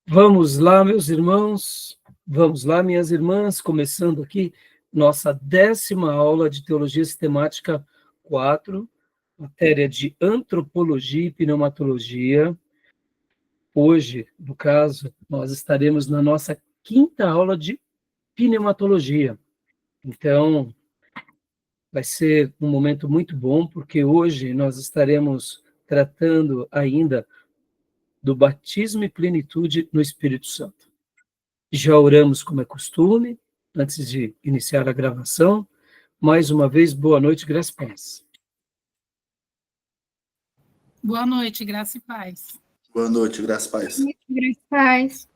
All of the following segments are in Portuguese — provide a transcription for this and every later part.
Vamos lá, meus irmãos, vamos lá, minhas irmãs, começando aqui nossa 10ª aula de Teologia Sistemática 4, matéria de Antropologia e Pneumatologia. Hoje, no caso, nós estaremos na nossa 5ª aula de Pneumatologia. Então, vai ser um momento muito bom, porque hoje nós estaremos tratando ainda do batismo e plenitude no Espírito Santo. Já oramos como é costume, antes de iniciar a gravação. Mais uma vez, boa noite, graça e paz. Boa noite, graça e paz. Boa noite, graça e paz. Graça e paz.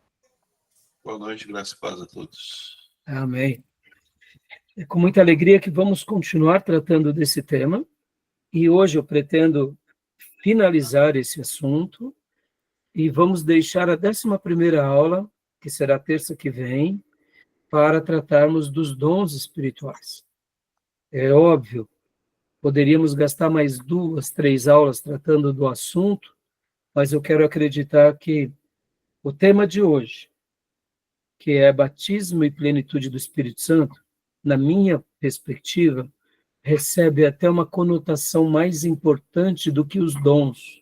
Boa noite, graça e paz a todos. Amém. É com muita alegria que vamos continuar tratando desse tema, e hoje eu pretendo finalizar esse assunto, e vamos deixar a 11ª aula, que será terça que vem, para tratarmos dos dons espirituais. É óbvio, poderíamos gastar mais 2, 3 aulas tratando do assunto, mas eu quero acreditar que o tema de hoje, que é batismo e plenitude do Espírito Santo, na minha perspectiva, recebe até uma conotação mais importante do que os dons.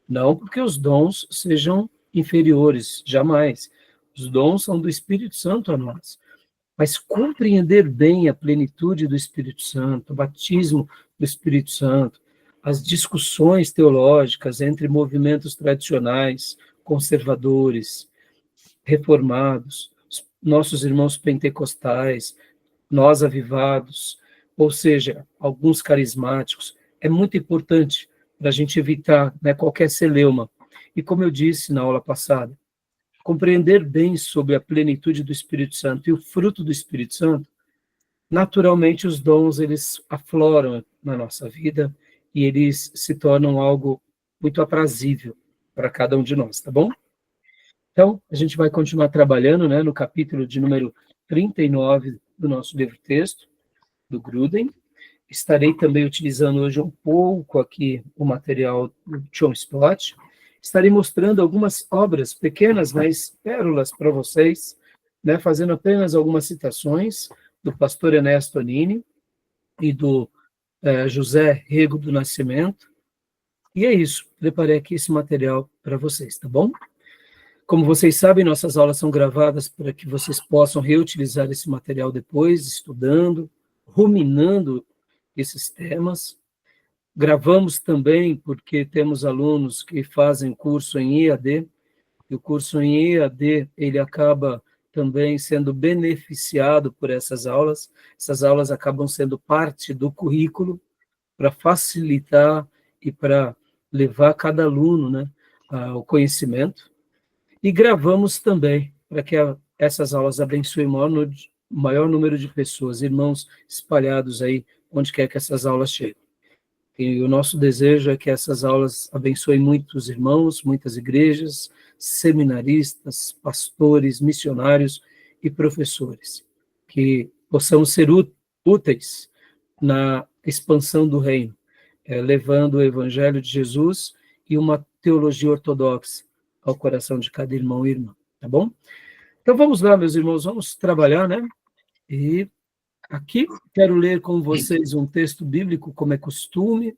Não porque os dons sejam inferiores, jamais. Os dons são do Espírito Santo a nós. Mas compreender bem a plenitude do Espírito Santo, o batismo do Espírito Santo, as discussões teológicas entre movimentos tradicionais, conservadores, reformados, nossos irmãos pentecostais, nós avivados, ou seja, alguns carismáticos, é muito importante para a gente evitar, né, qualquer celeuma. E como eu disse na aula passada, compreender bem sobre a plenitude do Espírito Santo e o fruto do Espírito Santo, naturalmente os dons eles afloram na nossa vida e eles se tornam algo muito aprazível para cada um de nós, tá bom? Então, a gente vai continuar trabalhando, né, no capítulo de número 39 do nosso livro-texto, do Gruden. Estarei também utilizando hoje um pouco aqui o material do John Stott. Estarei mostrando algumas obras pequenas, mas pérolas para vocês, né, fazendo apenas algumas citações do pastor Ernesto Anini e do José Rego do Nascimento. E é isso, preparei aqui esse material para vocês, tá bom? Como vocês sabem, nossas aulas são gravadas para que vocês possam reutilizar esse material depois, estudando, ruminando esses temas. Gravamos também porque temos alunos que fazem curso em EAD, e o curso em EAD, ele acaba também sendo beneficiado por essas aulas acabam sendo parte do currículo para facilitar e para levar cada aluno, né, ao conhecimento. E gravamos também para que essas aulas abençoem o maior número de pessoas, irmãos espalhados aí, onde quer que essas aulas cheguem. E o nosso desejo é que essas aulas abençoem muitos irmãos, muitas igrejas, seminaristas, pastores, missionários e professores, que possamos ser úteis na expansão do reino, levando o evangelho de Jesus e uma teologia ortodoxa ao coração de cada irmão e irmã, tá bom? Então vamos lá, meus irmãos, vamos trabalhar, né? E aqui quero ler com vocês um texto bíblico, como é costume.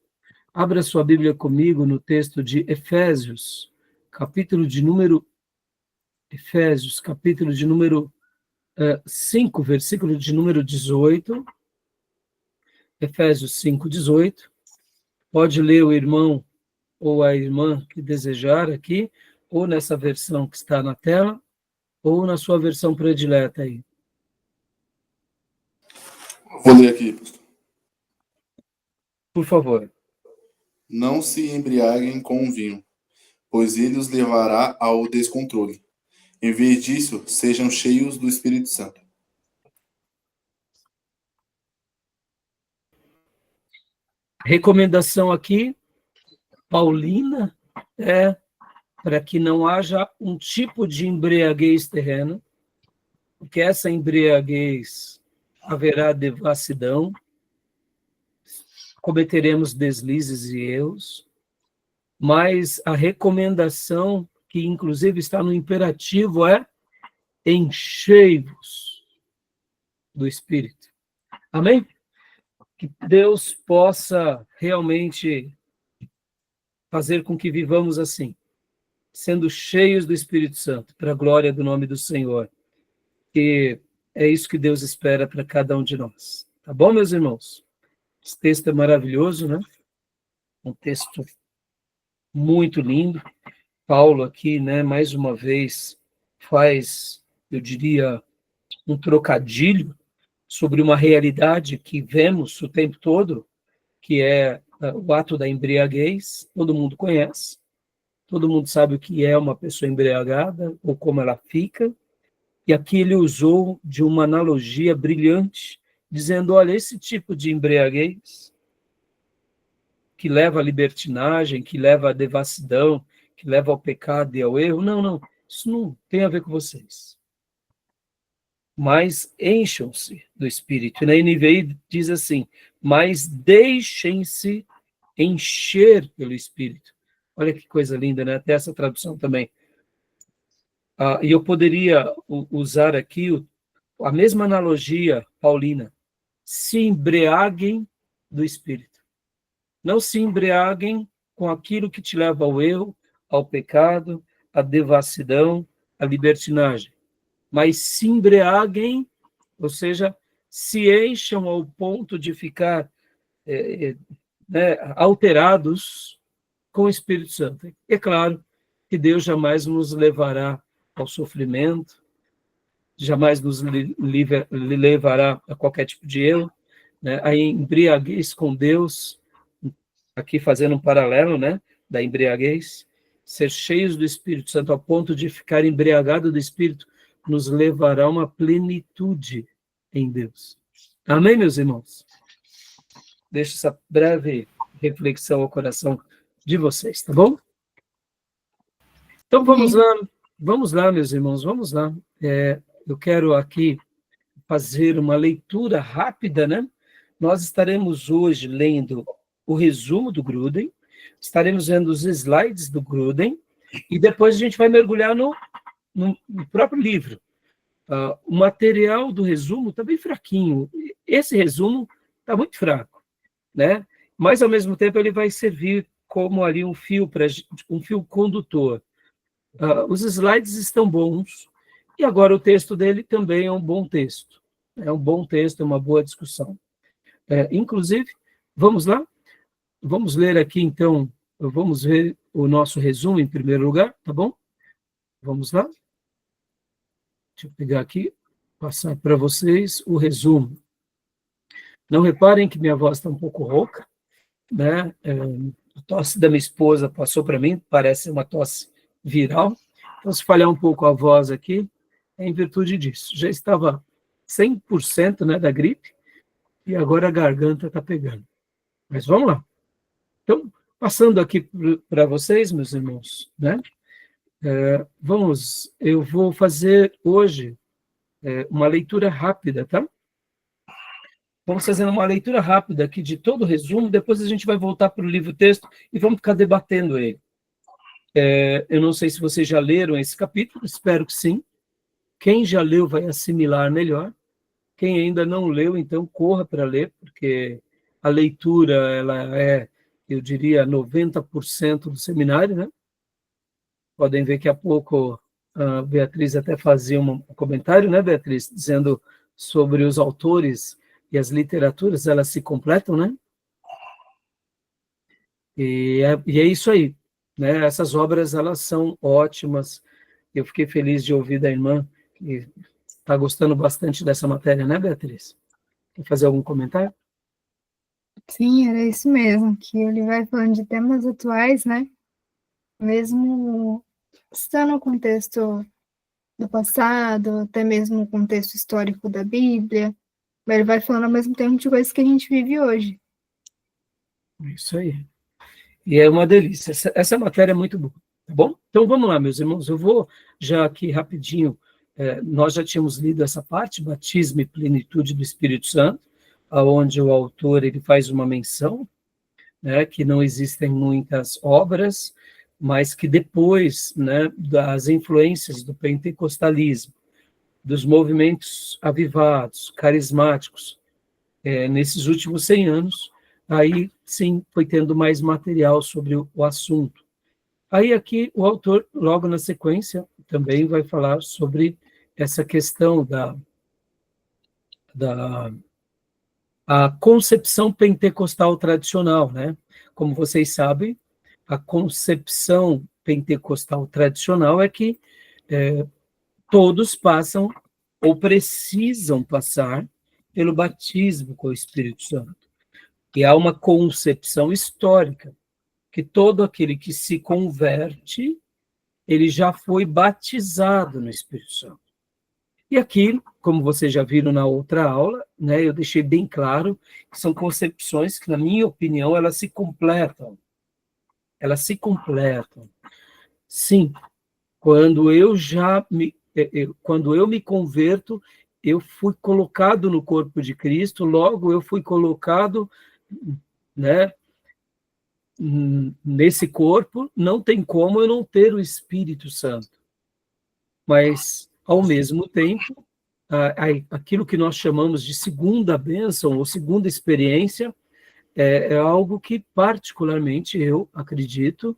Abra sua Bíblia comigo no texto de Efésios, capítulo de número 5, versículo de número 18. Efésios 5, 18. Pode ler o irmão ou a irmã que desejar aqui, ou nessa versão que está na tela, ou na sua versão predileta aí. Vou ler aqui, pastor. Por favor. Não se embriaguem com o vinho, pois ele os levará ao descontrole. Em vez disso, sejam cheios do Espírito Santo. A recomendação aqui, Paulina, é para que não haja um tipo de embriaguez terrena, porque essa embriaguez haverá devassidão, cometeremos deslizes e erros, mas a recomendação que inclusive está no imperativo, é enchei-vos do Espírito. Amém? Que Deus possa realmente fazer com que vivamos assim, sendo cheios do Espírito Santo, para a glória do nome do Senhor. Que é isso que Deus espera para cada um de nós. Tá bom, meus irmãos? Esse texto é maravilhoso, né? Um texto muito lindo. Paulo aqui, né, mais uma vez, faz, eu diria, um trocadilho sobre uma realidade que vemos o tempo todo, que é o ato da embriaguez. Todo mundo conhece, todo mundo sabe o que é uma pessoa embriagada, ou como ela fica, e aqui ele usou de uma analogia brilhante, dizendo, olha, esse tipo de embriaguez, que leva à libertinagem, que leva à devassidão, que leva ao pecado e ao erro, não, isso não tem a ver com vocês. Mas encham-se do Espírito. E na NVI diz assim, mas deixem-se encher pelo Espírito. Olha que coisa linda, né? Até essa tradução também. E eu poderia usar aqui a mesma analogia paulina. Se embriaguem do Espírito. Não se embriaguem com aquilo que te leva ao erro, ao pecado, à devassidão, à libertinagem. Mas se embriaguem, ou seja, se encham ao ponto de ficar alterados com o Espírito Santo. É claro que Deus jamais nos levará ao sofrimento, jamais nos levará a qualquer tipo de erro, né? A embriaguez com Deus, aqui fazendo um paralelo, né, da embriaguez, ser cheios do Espírito Santo ao ponto de ficar embriagado do Espírito, nos levará a uma plenitude em Deus. Amém, meus irmãos? Deixo essa breve reflexão ao coração de vocês, tá bom? Então vamos lá, meus irmãos, vamos lá. Eu quero aqui fazer uma leitura rápida, né? Nós estaremos hoje lendo o resumo do Grudem, estaremos vendo os slides do Grudem, e depois a gente vai mergulhar no próprio livro. O material do resumo está bem fraquinho. Esse resumo está muito fraco, né? Mas, ao mesmo tempo, ele vai servir como ali um fio condutor. Os slides estão bons, e agora o texto dele também é um bom texto. É um bom texto, é uma boa discussão. Inclusive, vamos lá? Vamos ler aqui, então, vamos ver o nosso resumo em primeiro lugar, tá bom? Vamos lá? Deixa eu pegar aqui, passar para vocês o resumo. Não reparem que minha voz está um pouco rouca, né? A tosse da minha esposa passou para mim, parece uma tosse viral. Então, se falhar um pouco a voz aqui, é em virtude disso. Já estava 100%, né, da gripe, e agora a garganta está pegando. Mas vamos lá. Então, passando aqui para vocês, meus irmãos, né? Eu vou fazer hoje uma leitura rápida, tá? Vamos fazendo uma leitura rápida aqui de todo o resumo, depois a gente vai voltar para o livro-texto e vamos ficar debatendo ele. Eu não sei se vocês já leram esse capítulo, espero que sim. Quem já leu vai assimilar melhor. Quem ainda não leu, então corra para ler, porque a leitura ela é, eu diria, 90% do seminário, né? Podem ver que há pouco a Beatriz até fazia um comentário, né, Beatriz, dizendo sobre os autores e as literaturas, elas se completam, né? E é isso aí, né? Essas obras, elas são ótimas. Eu fiquei feliz de ouvir da irmã que está gostando bastante dessa matéria, né, Beatriz? Quer fazer algum comentário? Sim, era isso mesmo, que ele vai falando de temas atuais, né? Mesmo estando no contexto do passado, até mesmo no contexto histórico da Bíblia, mas ele vai falando ao mesmo tempo de coisas que a gente vive hoje. Isso aí. E é uma delícia. Essa matéria é muito boa, tá bom? Então vamos lá, meus irmãos. Eu vou já aqui rapidinho. Nós já tínhamos lido essa parte, batismo e plenitude do Espírito Santo, onde o autor ele faz uma menção, né, que não existem muitas obras, mas que depois, né, das influências do pentecostalismo, dos movimentos avivados, carismáticos, nesses últimos 100 anos, aí sim foi tendo mais material sobre o assunto. Aí aqui o autor, logo na sequência, também vai falar sobre essa questão a concepção pentecostal tradicional, né? Como vocês sabem, a concepção pentecostal tradicional é que todos passam ou precisam passar pelo batismo com o Espírito Santo. E há uma concepção histórica que todo aquele que se converte, ele já foi batizado no Espírito Santo. E aqui, como vocês já viram na outra aula, né, eu deixei bem claro que são concepções que, na minha opinião, elas se completam. Elas se completam. Sim, quando eu me converto, eu fui colocado no corpo de Cristo, logo eu fui colocado, né, nesse corpo, não tem como eu não ter o Espírito Santo. Mas, ao mesmo tempo, aquilo que nós chamamos de segunda bênção ou segunda experiência é algo que, particularmente, eu acredito,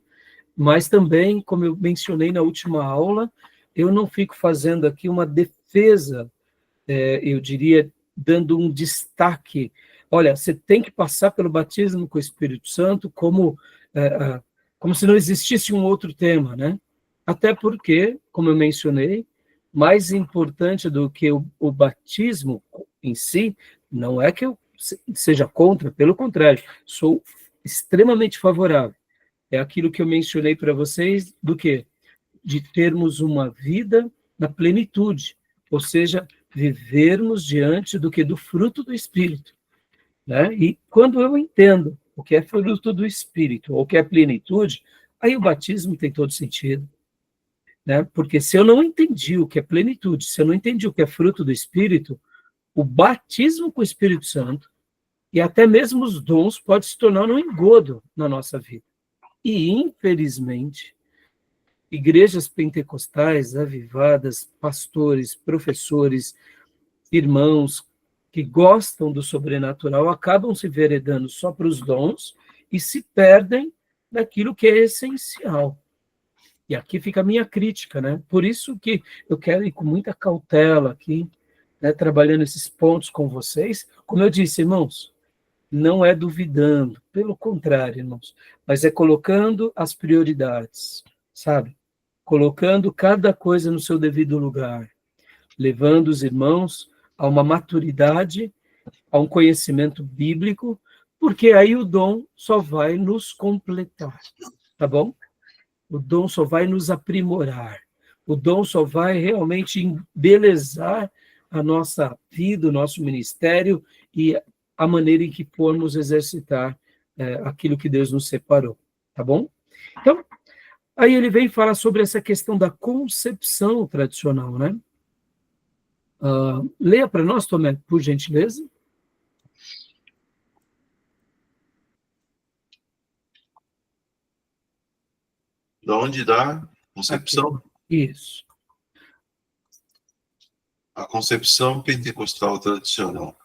mas também, como eu mencionei na última aula, eu não fico fazendo aqui uma defesa, eu diria, dando um destaque. Olha, você tem que passar pelo batismo com o Espírito Santo como se não existisse um outro tema, né? Até porque, como eu mencionei, mais importante do que o batismo em si, não é que eu seja contra, pelo contrário, sou extremamente favorável. É aquilo que eu mencionei para vocês, do quê? De termos uma vida na plenitude, ou seja, vivermos diante do que? Do fruto do Espírito. Né? E quando eu entendo o que é fruto do Espírito, ou o que é plenitude, aí o batismo tem todo sentido. Né? Porque se eu não entendi o que é plenitude, se eu não entendi o que é fruto do Espírito, o batismo com o Espírito Santo e até mesmo os dons pode se tornar um engodo na nossa vida. E, infelizmente, igrejas pentecostais, avivadas, pastores, professores, irmãos que gostam do sobrenatural acabam se veredando só para os dons e se perdem daquilo que é essencial. E aqui fica a minha crítica, né? Por isso que eu quero ir com muita cautela aqui, né, trabalhando esses pontos com vocês. Como eu disse, irmãos, não é duvidando, pelo contrário, irmãos, mas é colocando as prioridades, sabe? Colocando cada coisa no seu devido lugar, levando os irmãos a uma maturidade, a um conhecimento bíblico, porque aí o dom só vai nos completar, tá bom? O dom só vai nos aprimorar, o dom só vai realmente embelezar a nossa vida, o nosso ministério e a maneira em que formos exercitar aquilo que Deus nos separou, tá bom? Então, aí ele vem falar sobre essa questão da concepção tradicional, né? Leia para nós, Tomé, por gentileza. Da onde dá concepção? Aqui. Isso. A concepção pentecostal tradicional.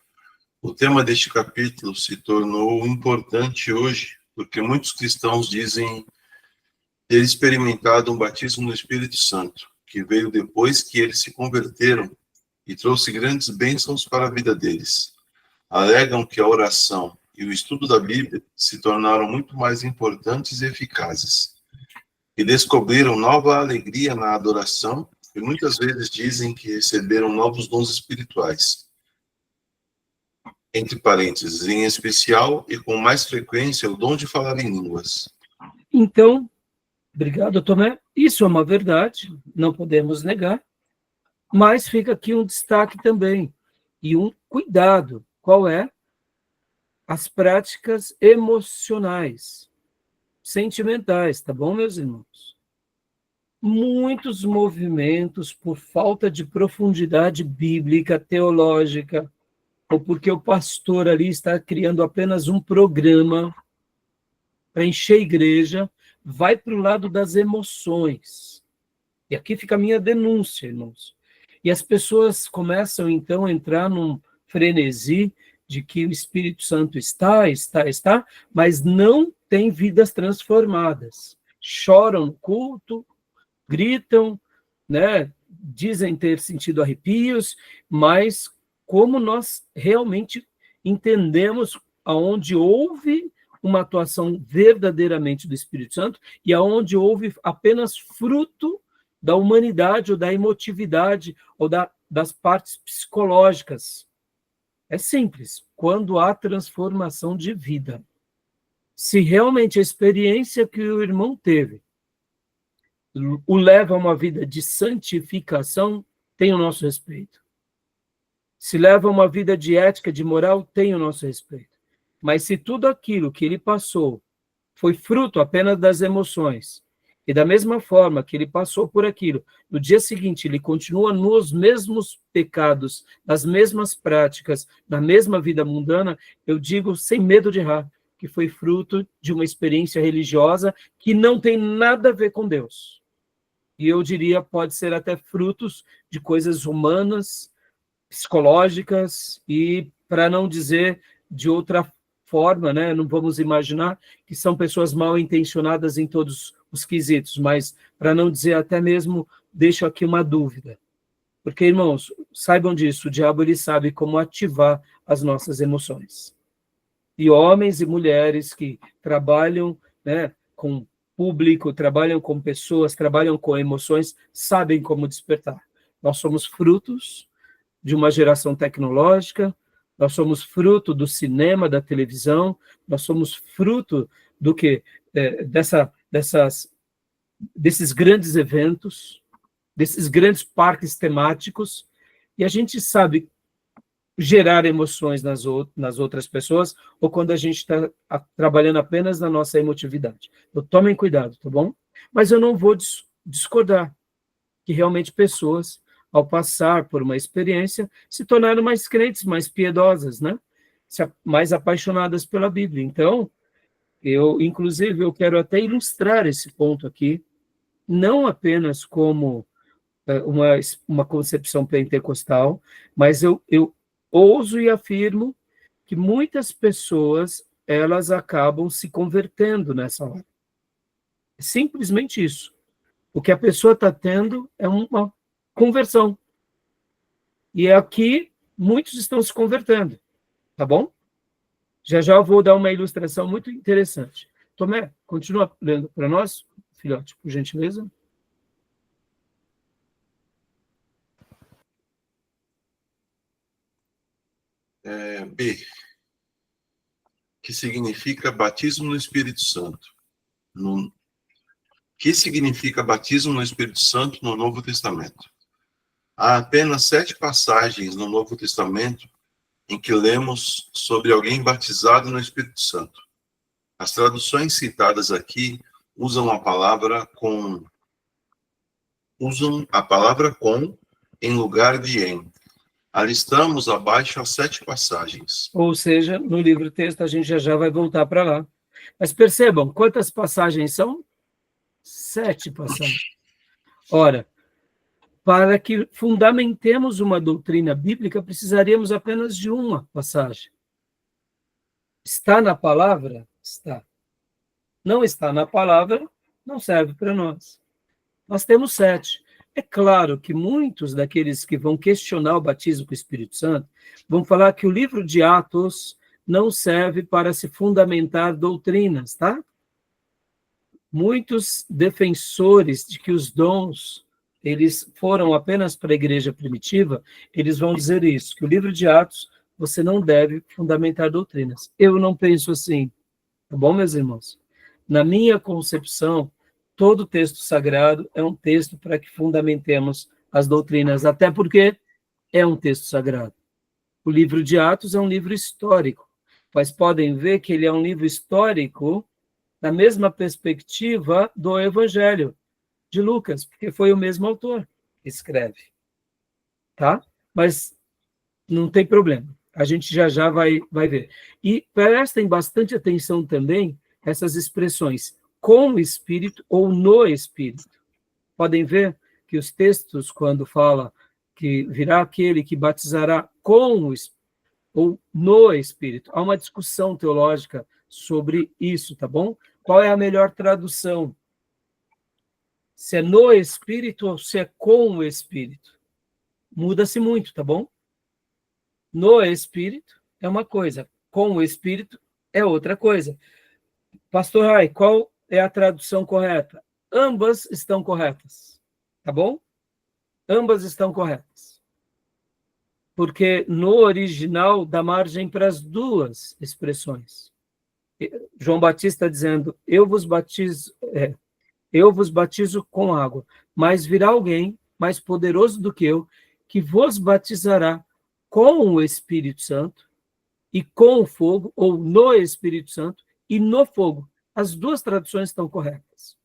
O tema deste capítulo se tornou importante hoje, porque muitos cristãos dizem ter experimentado um batismo no Espírito Santo, que veio depois que eles se converteram e trouxe grandes bênçãos para a vida deles. Alegam que a oração e o estudo da Bíblia se tornaram muito mais importantes e eficazes. E descobriram nova alegria na adoração e muitas vezes dizem que receberam novos dons espirituais. Entre parênteses, em especial e com mais frequência, o dom de falar em línguas. Então, obrigado, Tomé. Isso é uma verdade, não podemos negar, mas fica aqui um destaque também, e um cuidado. Qual é? As práticas emocionais, sentimentais, tá bom, meus irmãos? Muitos movimentos, por falta de profundidade bíblica, teológica, ou porque o pastor ali está criando apenas um programa para encher a igreja, vai para o lado das emoções. E aqui fica a minha denúncia, irmãos. E as pessoas começam, então, a entrar num frenesi de que o Espírito Santo está, mas não tem vidas transformadas. Choram no culto, gritam, né? Dizem ter sentido arrepios, mas como nós realmente entendemos aonde houve uma atuação verdadeiramente do Espírito Santo e aonde houve apenas fruto da humanidade ou da emotividade ou das partes psicológicas. É simples, quando há transformação de vida. Se realmente a experiência que o irmão teve o leva a uma vida de santificação, tem o nosso respeito. Se leva a uma vida de ética, de moral, tem o nosso respeito. Mas se tudo aquilo que ele passou foi fruto apenas das emoções, e da mesma forma que ele passou por aquilo, no dia seguinte ele continua nos mesmos pecados, nas mesmas práticas, na mesma vida mundana, eu digo sem medo de errar, que foi fruto de uma experiência religiosa que não tem nada a ver com Deus. E eu diria, pode ser até frutos de coisas humanas, psicológicas, e para não dizer de outra forma, né, não vamos imaginar que são pessoas mal intencionadas em todos os quesitos, mas para não dizer até mesmo, deixo aqui uma dúvida. Porque, irmãos, saibam disso, o diabo ele sabe como ativar as nossas emoções. E homens e mulheres que trabalham, né, com público, trabalham com pessoas, trabalham com emoções, sabem como despertar. Nós somos frutos de uma geração tecnológica, nós somos fruto do cinema, da televisão, nós somos fruto do que? Desses grandes eventos, desses grandes parques temáticos, e a gente sabe gerar emoções nas outras pessoas, ou quando a gente está trabalhando apenas na nossa emotividade. Então, tomem cuidado, tá bom? Mas eu não vou discordar que realmente pessoas, ao passar por uma experiência, se tornaram mais crentes, mais piedosas, né? Mais apaixonadas pela Bíblia. Então, inclusive, eu quero até ilustrar esse ponto aqui, não apenas como uma concepção pentecostal, mas eu ouso e afirmo que muitas pessoas, elas acabam se convertendo nessa hora. É simplesmente isso. O que a pessoa está tendo é uma conversão. E aqui, muitos estão se convertendo. Tá bom? Já eu vou dar uma ilustração muito interessante. Tomé, continua lendo para nós, filhote, por gentileza. B, que significa batismo no Espírito Santo. Que significa batismo no Espírito Santo no Novo Testamento? Há apenas 7 passagens no Novo Testamento em que lemos sobre alguém batizado no Espírito Santo. As traduções citadas aqui usam a palavra com em lugar de em. Alistamos abaixo as 7 passagens. Ou seja, no livro texto a gente já vai voltar para lá. Mas percebam, quantas passagens são? 7 passagens. Ora, para que fundamentemos uma doutrina bíblica, precisaríamos apenas de uma passagem. Está na palavra? Está. Não está na palavra, não serve para nós. Nós temos 7. É claro que muitos daqueles que vão questionar o batismo com o Espírito Santo vão falar que o livro de Atos não serve para se fundamentar doutrinas, tá? Muitos defensores de que os dons eles foram apenas para a igreja primitiva, eles vão dizer isso, que o livro de Atos você não deve fundamentar doutrinas. Eu não penso assim, tá bom, meus irmãos? Na minha concepção, todo texto sagrado é um texto para que fundamentemos as doutrinas, até porque é um texto sagrado. O livro de Atos é um livro histórico, mas podem ver que ele é um livro histórico na mesma perspectiva do Evangelho de Lucas, porque foi o mesmo autor que escreve, tá? Mas não tem problema, a gente já vai ver. E prestem bastante atenção também essas expressões, com o Espírito ou no Espírito. Podem ver que os textos, quando fala que virá aquele que batizará com o Espírito ou no Espírito, há uma discussão teológica sobre isso, tá bom? Qual é a melhor tradução? Se é no Espírito ou se é com o Espírito? Muda-se muito, tá bom? No Espírito é uma coisa, com o Espírito é outra coisa. Pastor Rai, qual é a tradução correta? Ambas estão corretas, tá bom? Ambas estão corretas. Porque no original dá margem para as duas expressões. João Batista dizendo, eu vos batizo com água, mas virá alguém mais poderoso do que eu, que vos batizará com o Espírito Santo e com o fogo, ou no Espírito Santo e no fogo. As duas traduções estão corretas.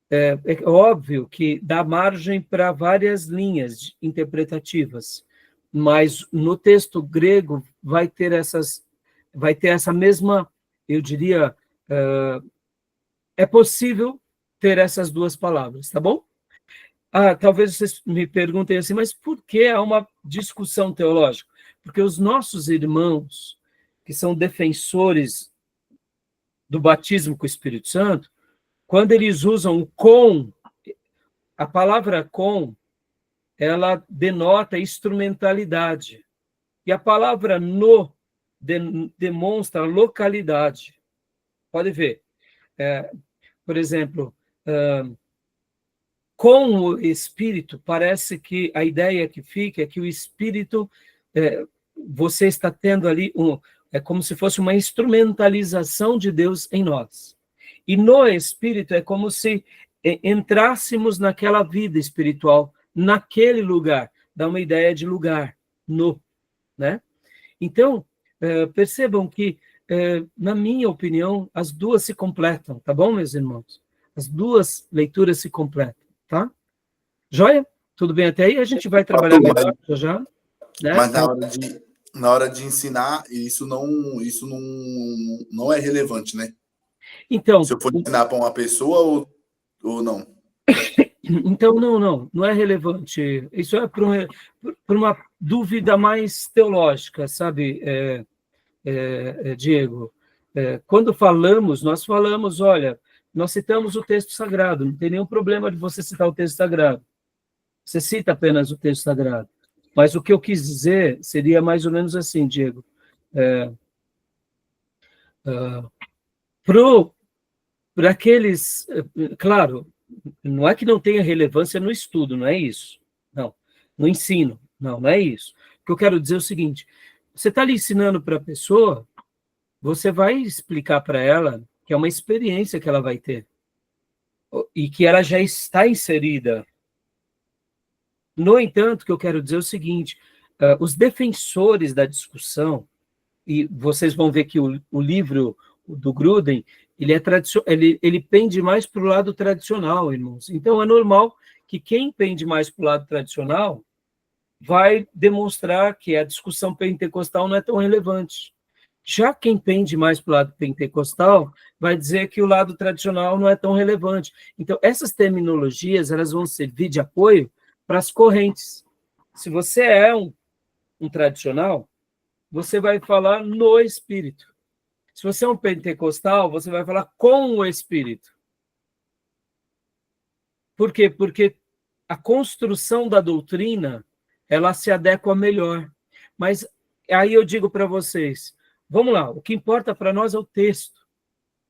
É óbvio que dá margem para várias linhas interpretativas, mas no texto grego vai ter essa mesma, eu diria, é possível ter essas duas palavras, tá bom? Talvez vocês me perguntem assim, mas por que há uma discussão teológica? Porque os nossos irmãos, que são defensores do batismo com o Espírito Santo, quando eles usam com, a palavra com, ela denota instrumentalidade. E a palavra no demonstra localidade. Pode ver. Por exemplo, com o Espírito, parece que a ideia que fica é que o Espírito, você está tendo ali, é como se fosse uma instrumentalização de Deus em nós. E no Espírito é como se entrássemos naquela vida espiritual, naquele lugar. Dá uma ideia de lugar, né? Então, percebam que, na minha opinião, as duas se completam, tá bom, meus irmãos? As duas leituras se completam, tá? Joia? Tudo bem até aí? A gente vai trabalhar melhor já, né? Mas na hora de ensinar, isso não é relevante, né? Então, se eu for ensinar para uma pessoa ou não? Então, não é relevante. Isso é para uma dúvida mais teológica, sabe, Diego? Quando nós falamos, olha, nós citamos o texto sagrado, não tem nenhum problema de você citar o texto sagrado. Você cita apenas o texto sagrado. Mas o que eu quis dizer seria mais ou menos assim, Diego. Para aqueles... Claro, não é que não tenha relevância no estudo, não é isso. Não. No ensino. Não é isso. O que eu quero dizer é o seguinte, você está lhe ensinando para a pessoa, você vai explicar para ela que é uma experiência que ela vai ter e que ela já está inserida. No entanto, o que eu quero dizer é o seguinte, os defensores da discussão, e vocês vão ver que o livro do Gruden, ele pende mais para o lado tradicional, irmãos. Então, é normal que quem pende mais para o lado tradicional vai demonstrar que a discussão pentecostal não é tão relevante. Já quem pende mais para o lado pentecostal vai dizer que o lado tradicional não é tão relevante. Então, essas terminologias elas vão servir de apoio para as correntes. Se você é um tradicional, você vai falar no Espírito. Se você é um pentecostal, você vai falar com o Espírito. Por quê? Porque a construção da doutrina, ela se adequa melhor. Mas aí eu digo para vocês, vamos lá, o que importa para nós é o texto.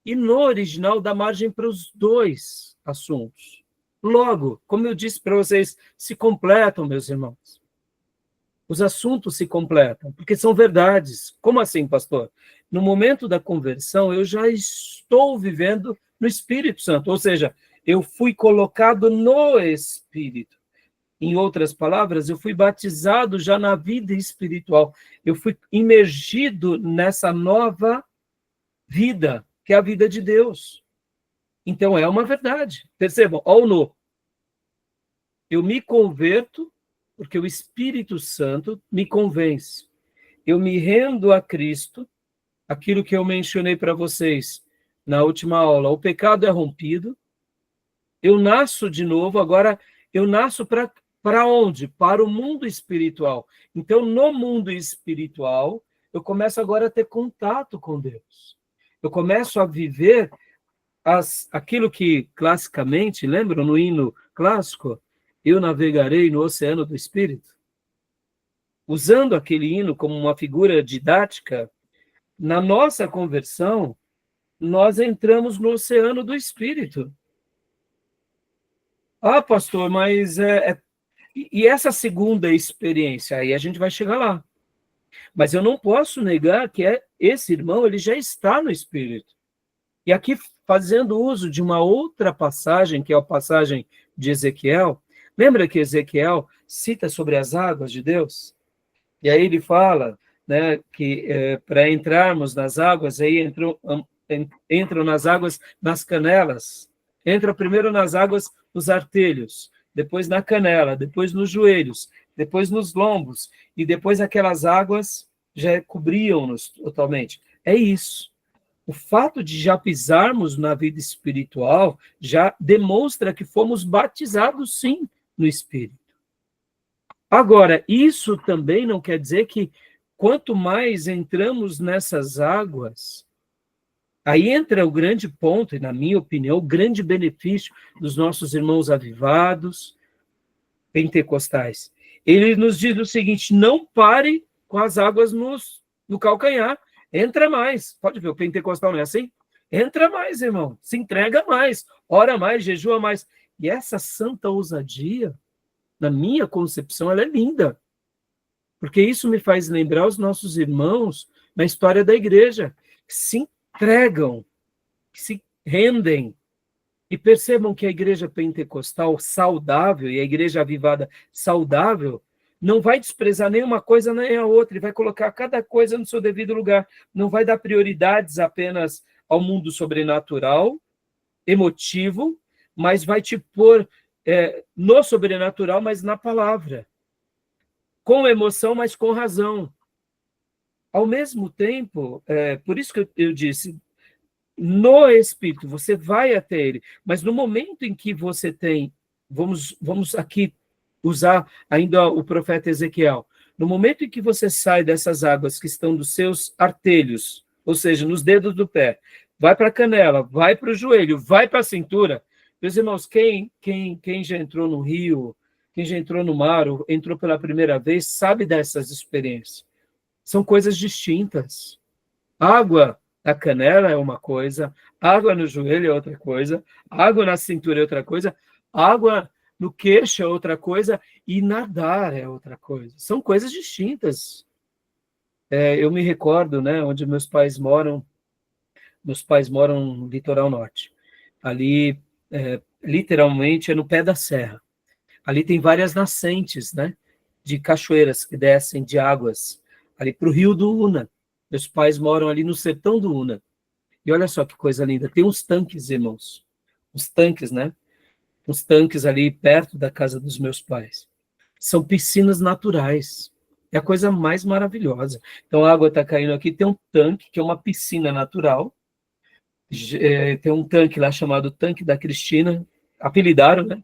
E no original dá margem para os dois assuntos. Logo, como eu disse para vocês, se completam, meus irmãos. Os assuntos se completam, porque são verdades. Como assim, pastor? No momento da conversão, eu já estou vivendo no Espírito Santo, ou seja, eu fui colocado no Espírito. Em outras palavras, eu fui batizado já na vida espiritual. Eu fui imergido nessa nova vida, que é a vida de Deus. Então, é uma verdade. Percebam, ao no. Eu me converto porque o Espírito Santo me convence. Eu me rendo a Cristo, aquilo que eu mencionei para vocês, na última aula. O pecado é rompido, eu nasço de novo, agora eu nasço para onde? Para o mundo espiritual. Então, no mundo espiritual, eu começo agora a ter contato com Deus. Eu começo a viver aquilo que classicamente, lembram no hino clássico? Eu navegarei no oceano do Espírito. Usando aquele hino como uma figura didática, na nossa conversão, nós entramos no oceano do Espírito. Ah, pastor, mas e essa segunda experiência? Aí a gente vai chegar lá. Mas eu não posso negar que esse irmão ele já está no Espírito. E aqui, fazendo uso de uma outra passagem, que é a passagem de Ezequiel, lembra que Ezequiel cita sobre as águas de Deus? E aí ele fala, né, que para entrarmos nas águas, aí entram nas águas nas canelas. Entra primeiro nas águas nos artelhos, depois na canela, depois nos joelhos, depois nos lombos, e depois aquelas águas já cobriam-nos totalmente. É isso. O fato de já pisarmos na vida espiritual já demonstra que fomos batizados, sim, no Espírito. Agora, isso também não quer dizer que quanto mais entramos nessas águas, aí entra o grande ponto, e na minha opinião, o grande benefício dos nossos irmãos avivados, pentecostais. Ele nos diz o seguinte: não pare com as águas no calcanhar, entra mais. Pode ver, o pentecostal não é assim? Entra mais, irmão, se entrega mais, ora mais, jejua mais. E essa santa ousadia, na minha concepção, ela é linda, porque isso me faz lembrar os nossos irmãos na história da igreja, que se entregam, que se rendem, e percebam que a igreja pentecostal saudável e a igreja avivada saudável não vai desprezar nenhuma coisa nem a outra, e vai colocar cada coisa no seu devido lugar, não vai dar prioridades apenas ao mundo sobrenatural, emotivo, mas vai te pôr no sobrenatural, mas na palavra, com emoção, mas com razão. Ao mesmo tempo, por isso que eu disse, no Espírito, você vai até ele, mas no momento em que você tem, vamos aqui usar ainda o profeta Ezequiel, no momento em que você sai dessas águas que estão dos seus artelhos, ou seja, nos dedos do pé, vai para a canela, vai para o joelho, vai para a cintura. Meus irmãos, quem já entrou no rio, quem já entrou no mar, ou entrou pela primeira vez, sabe dessas experiências. São coisas distintas. Água na canela é uma coisa, água no joelho é outra coisa, água na cintura é outra coisa, água no queixo é outra coisa, e nadar é outra coisa. São coisas distintas. Eu me recordo, né, onde meus pais moram no litoral norte. Ali, literalmente, é no pé da serra. Ali tem várias nascentes, né, de cachoeiras que descem de águas ali para o rio do Una. Meus pais moram ali no sertão do Una. E olha só que coisa linda, tem uns tanques, irmãos. Uns tanques, né? Uns tanques ali perto da casa dos meus pais. São piscinas naturais. É a coisa mais maravilhosa. Então a água está caindo aqui, tem um tanque, que é uma piscina natural. Tem um tanque lá chamado Tanque da Cristina, apelidaram, né?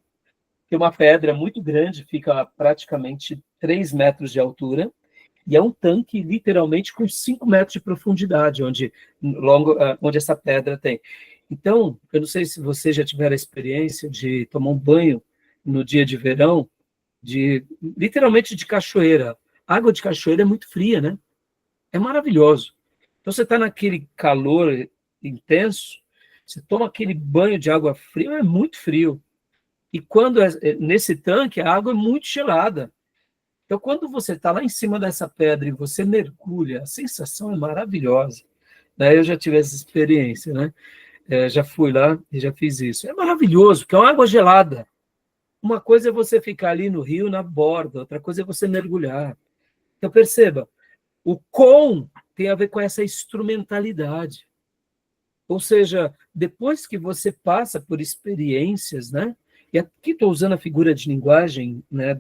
Tem uma pedra muito grande, fica praticamente 3 metros de altura, e é um tanque, literalmente, com 5 metros de profundidade, onde essa pedra tem. Então, eu não sei se você já tiver a experiência de tomar um banho no dia de verão, literalmente de cachoeira. A água de cachoeira é muito fria, né? É maravilhoso. Então, você está naquele calor intenso, você toma aquele banho de água fria, é muito frio. E quando nesse tanque, a água é muito gelada. Então, quando você está lá em cima dessa pedra e você mergulha, a sensação é maravilhosa. Daí eu já tive essa experiência, né? Já fui lá e já fiz isso. É maravilhoso, porque é uma água gelada. Uma coisa é você ficar ali no rio, na borda, outra coisa é você mergulhar. Então, perceba, o com tem a ver com essa instrumentalidade. Ou seja, depois que você passa por experiências, né? E aqui estou usando a figura de linguagem, né,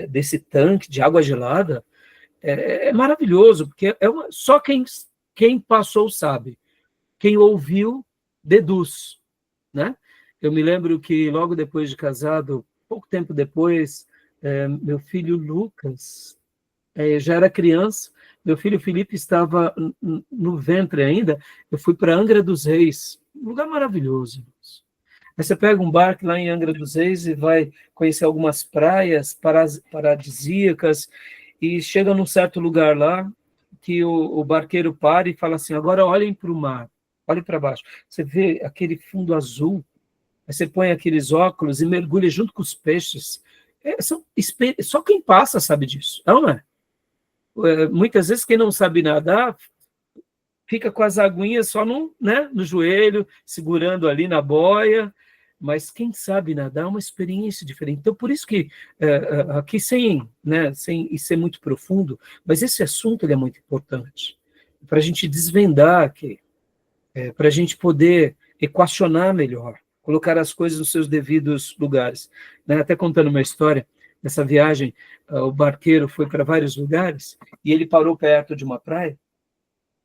desse tanque de água gelada, é maravilhoso, porque só quem passou sabe. Quem ouviu deduz, né? Eu me lembro que logo depois de casado, pouco tempo depois, meu filho Lucas já era criança, meu filho Felipe estava no ventre ainda, eu fui para Angra dos Reis, um lugar maravilhoso. Aí você pega um barco lá em Angra dos Reis e vai conhecer algumas praias paradisíacas e chega num certo lugar lá que o barqueiro para e fala assim, agora olhem para o mar, olhem para baixo. Você vê aquele fundo azul, aí você põe aqueles óculos e mergulha junto com os peixes. Só quem passa sabe disso, não é? Muitas vezes quem não sabe nadar fica com as aguinhas só no joelho, segurando ali na boia, mas quem sabe nadar é uma experiência diferente. Então, por isso que aqui, sem ser muito profundo, mas esse assunto ele é muito importante, para a gente desvendar aqui, para a gente poder equacionar melhor, colocar as coisas nos seus devidos lugares. Né? Até contando uma história, nessa viagem, o barqueiro foi para vários lugares, e ele parou perto de uma praia,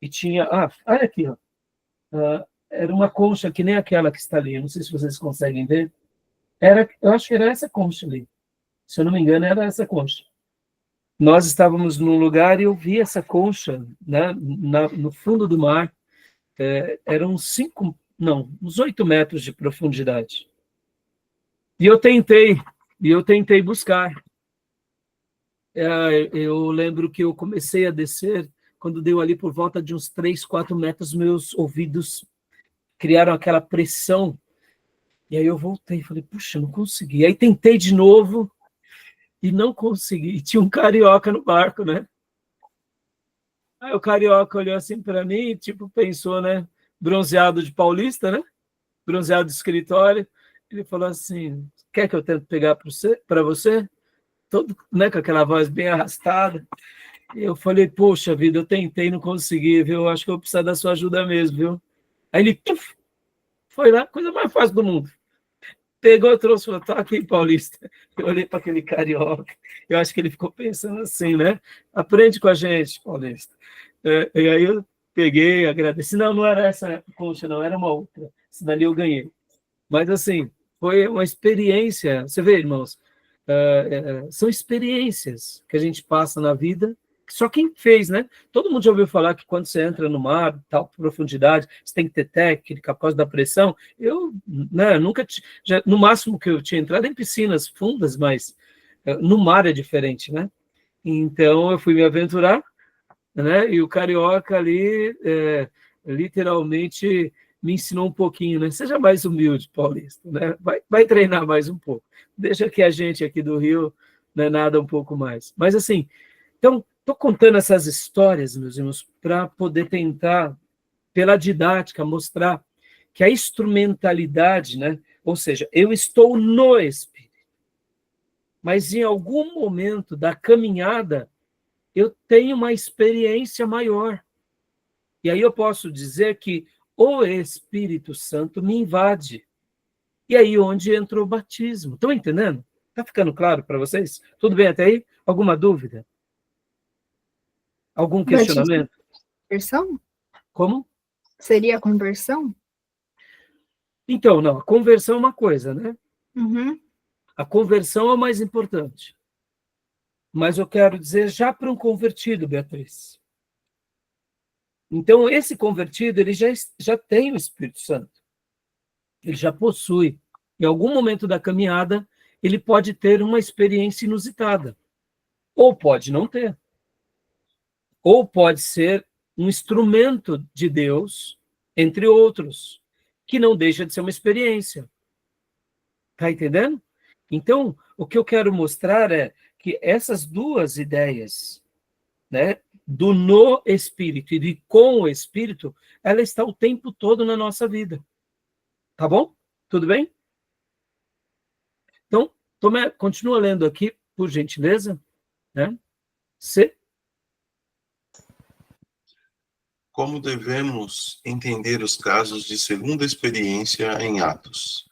e tinha... olha aqui, ó. Era uma concha que nem aquela que está ali, eu não sei se vocês conseguem ver. Eu acho que era essa concha ali. Se eu não me engano, era essa concha. Nós estávamos num lugar e eu vi essa concha, né, no fundo do mar. Eram uns 8 metros de profundidade. E eu tentei buscar. Eu lembro que eu comecei a descer, quando deu ali por volta de uns 3, 4 metros, meus ouvidos criaram aquela pressão, e aí eu voltei, falei, puxa, não consegui. Aí tentei de novo, e não consegui. E tinha um carioca no barco, né? Aí o carioca olhou assim para mim, tipo, pensou, né? Bronzeado de paulista, né? Bronzeado de escritório. Ele falou assim, quer que eu tente pegar para você? Todo, né, com aquela voz bem arrastada. E eu falei, poxa vida, eu tentei, não consegui, viu? Eu acho que eu vou precisar da sua ajuda mesmo, viu? Aí ele foi lá, coisa mais fácil do mundo. Pegou, trouxe, falou, tá aqui, paulista. Eu olhei para aquele carioca, eu acho que ele ficou pensando assim, né? Aprende com a gente, paulista. E aí eu peguei, agradeci. Não era essa concha, não, era uma outra. Essa dali eu ganhei. Mas, assim, foi uma experiência. Você vê, irmãos, são experiências que a gente passa na vida, só quem fez, né? Todo mundo já ouviu falar que quando você entra no mar, tal profundidade, você tem que ter técnica por causa da pressão. Eu, né, nunca... no máximo que eu tinha entrado em piscinas fundas, mas no mar é diferente, né? Então, eu fui me aventurar, né? E o carioca ali, literalmente, me ensinou um pouquinho, né? Seja mais humilde, paulista, né? Vai treinar mais um pouco. Deixa que a gente aqui do Rio, né, nada um pouco mais. Mas, assim, então, estou contando essas histórias, meus irmãos, para poder tentar, pela didática, mostrar que a instrumentalidade, né? Ou seja, eu estou no Espírito, mas em algum momento da caminhada, eu tenho uma experiência maior. E aí eu posso dizer que o Espírito Santo me invade. E aí onde entra o batismo. Estão entendendo? Está ficando claro para vocês? Tudo bem até aí? Alguma dúvida? Algum questionamento? Conversão? Como? Seria a conversão? Então, não, a conversão é uma coisa, né? Uhum. A conversão é o mais importante. Mas eu quero dizer já para um convertido, Beatriz. Então, esse convertido, ele já tem o Espírito Santo. Ele já possui. Em algum momento da caminhada, ele pode ter uma experiência inusitada. Ou pode não ter. Ou pode ser um instrumento de Deus, entre outros, que não deixa de ser uma experiência. Está entendendo? Então, o que eu quero mostrar é que essas duas ideias, né, do no Espírito e de com o Espírito, ela está o tempo todo na nossa vida. Tá bom? Tudo bem? Então, continua lendo aqui, por gentileza. Né? C. Como devemos entender os casos de segunda experiência em Atos?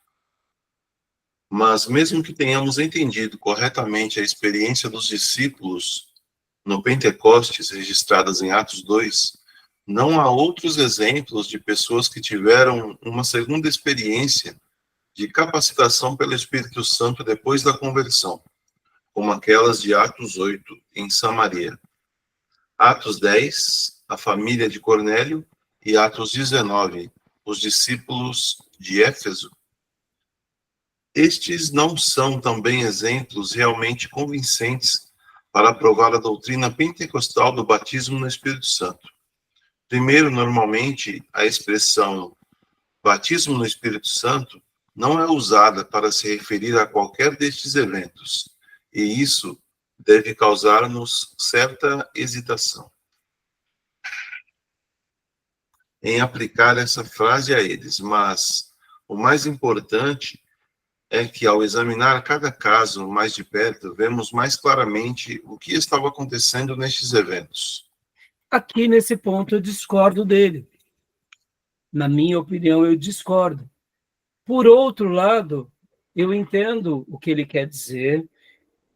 Mas mesmo que tenhamos entendido corretamente a experiência dos discípulos no Pentecostes, registradas em Atos 2, Não há outros exemplos de pessoas que tiveram uma segunda experiência de capacitação pelo Espírito Santo depois da conversão, como aquelas de Atos 8, em Samaria. Atos 10, a família de Cornélio, e Atos 19, os discípulos de Éfeso. Estes não são também exemplos realmente convincentes para provar a doutrina pentecostal do batismo no Espírito Santo. Primeiro, normalmente, a expressão batismo no Espírito Santo não é usada para se referir a qualquer destes eventos, e isso deve causar-nos certa hesitação em aplicar essa frase a eles, mas o mais importante é que, ao examinar cada caso mais de perto, vemos mais claramente o que estava acontecendo nestes eventos. Aqui, nesse ponto, eu discordo dele. Na minha opinião, eu discordo. Por outro lado, eu entendo o que ele quer dizer,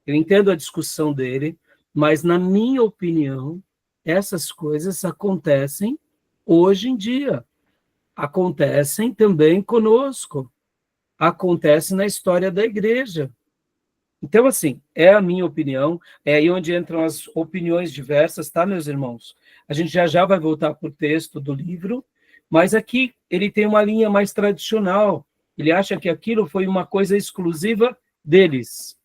eu entendo a discussão dele, mas, na minha opinião, essas coisas acontecem hoje em dia. Acontecem também conosco. Acontece na história da igreja. Então, assim, é a minha opinião, é aí onde entram as opiniões diversas, tá, meus irmãos? A gente já vai voltar para o texto do livro, mas aqui ele tem uma linha mais tradicional. Ele acha que aquilo foi uma coisa exclusiva deles.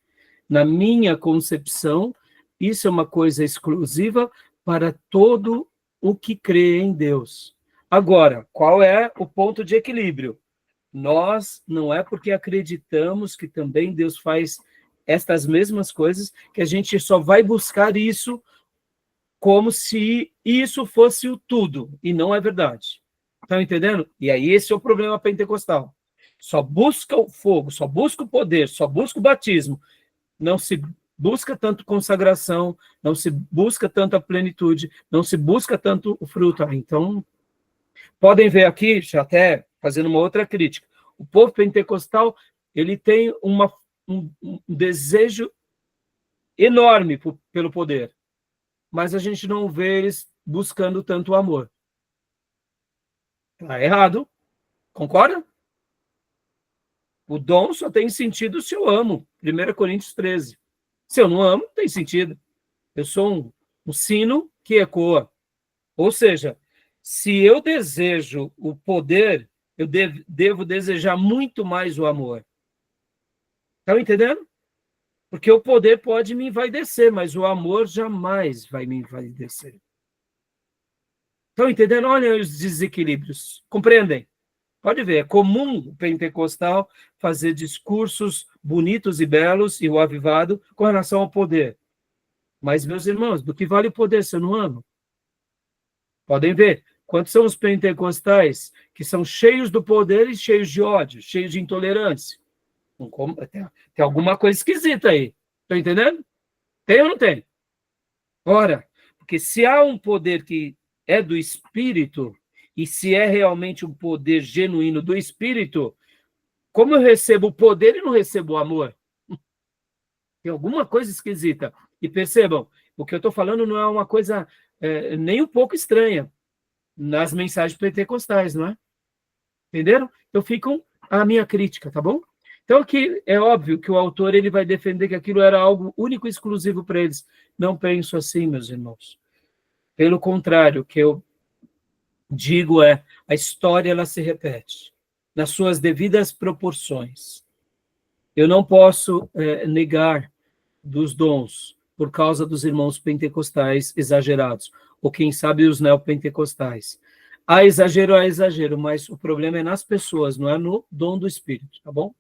Na minha concepção, isso é uma coisa exclusiva para todo o que crê em Deus. Agora, qual é o ponto de equilíbrio? Nós, não é porque acreditamos que também Deus faz estas mesmas coisas, que a gente só vai buscar isso como se isso fosse o tudo, e não é verdade. Estão entendendo? E aí esse é o problema pentecostal. Só busca o fogo, só busca o poder, só busca o batismo. Não se busca tanto consagração, não se busca tanto a plenitude, não se busca tanto o fruto. Então, podem ver aqui, já até fazendo uma outra crítica, o povo pentecostal, ele tem um desejo enorme pelo poder, mas a gente não vê eles buscando tanto o amor. Está errado, concorda? O dom só tem sentido se eu amo, 1 Coríntios 13. Se eu não amo, não tem sentido. Eu sou um sino que ecoa. Ou seja, se eu desejo o poder, eu devo desejar muito mais o amor. Estão entendendo? Porque o poder pode me envaidecer, mas o amor jamais vai me envaidecer. Estão entendendo? Olha os desequilíbrios. Compreendem? Pode ver, é comum o pentecostal fazer discursos bonitos e belos e o avivado com relação ao poder. Mas, meus irmãos, do que vale o poder se eu não amo? Podem ver, quantos são os pentecostais que são cheios do poder e cheios de ódio, cheios de intolerância? Tem alguma coisa esquisita aí. Estão entendendo? Tem ou não tem? Ora, porque se há um poder que é do Espírito, e se é realmente um poder genuíno do Espírito, como eu recebo o poder e não recebo o amor? Tem alguma coisa esquisita. E percebam, o que eu estou falando não é uma coisa nem um pouco estranha nas mensagens pentecostais, não é? Entenderam? Então ficam a minha crítica, tá bom? Então aqui é óbvio que o autor ele vai defender que aquilo era algo único e exclusivo para eles. Não penso assim, meus irmãos. Pelo contrário, o que eu digo a história ela se repete nas suas devidas proporções. Eu não posso negar dos dons por causa dos irmãos pentecostais exagerados, ou quem sabe os neopentecostais. Há exagero, mas o problema é nas pessoas, não é no dom do Espírito, tá bom?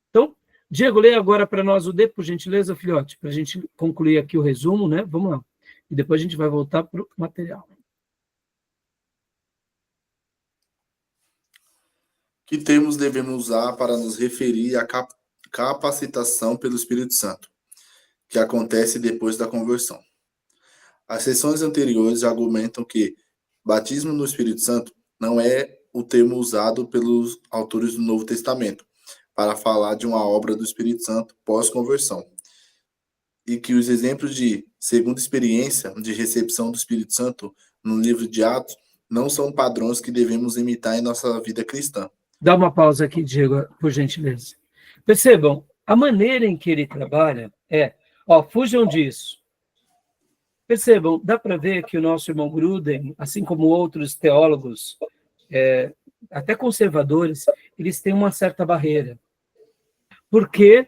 Então, Diego, leia agora para nós o D, por gentileza, filhote, para a gente concluir aqui o resumo, né? Vamos lá. E depois a gente vai voltar para o material. Que termos devemos usar para nos referir à capacitação pelo Espírito Santo, que acontece depois da conversão? As sessões anteriores argumentam que batismo no Espírito Santo não é o termo usado pelos autores do Novo Testamento para falar de uma obra do Espírito Santo pós-conversão, e que os exemplos de segunda experiência de recepção do Espírito Santo no livro de Atos não são padrões que devemos imitar em nossa vida cristã. Dá uma pausa aqui, Diego, por gentileza. Percebam, a maneira em que ele trabalha fujam disso. Percebam, dá para ver que o nosso irmão Gruden, assim como outros teólogos, até conservadores, eles têm uma certa barreira. Porque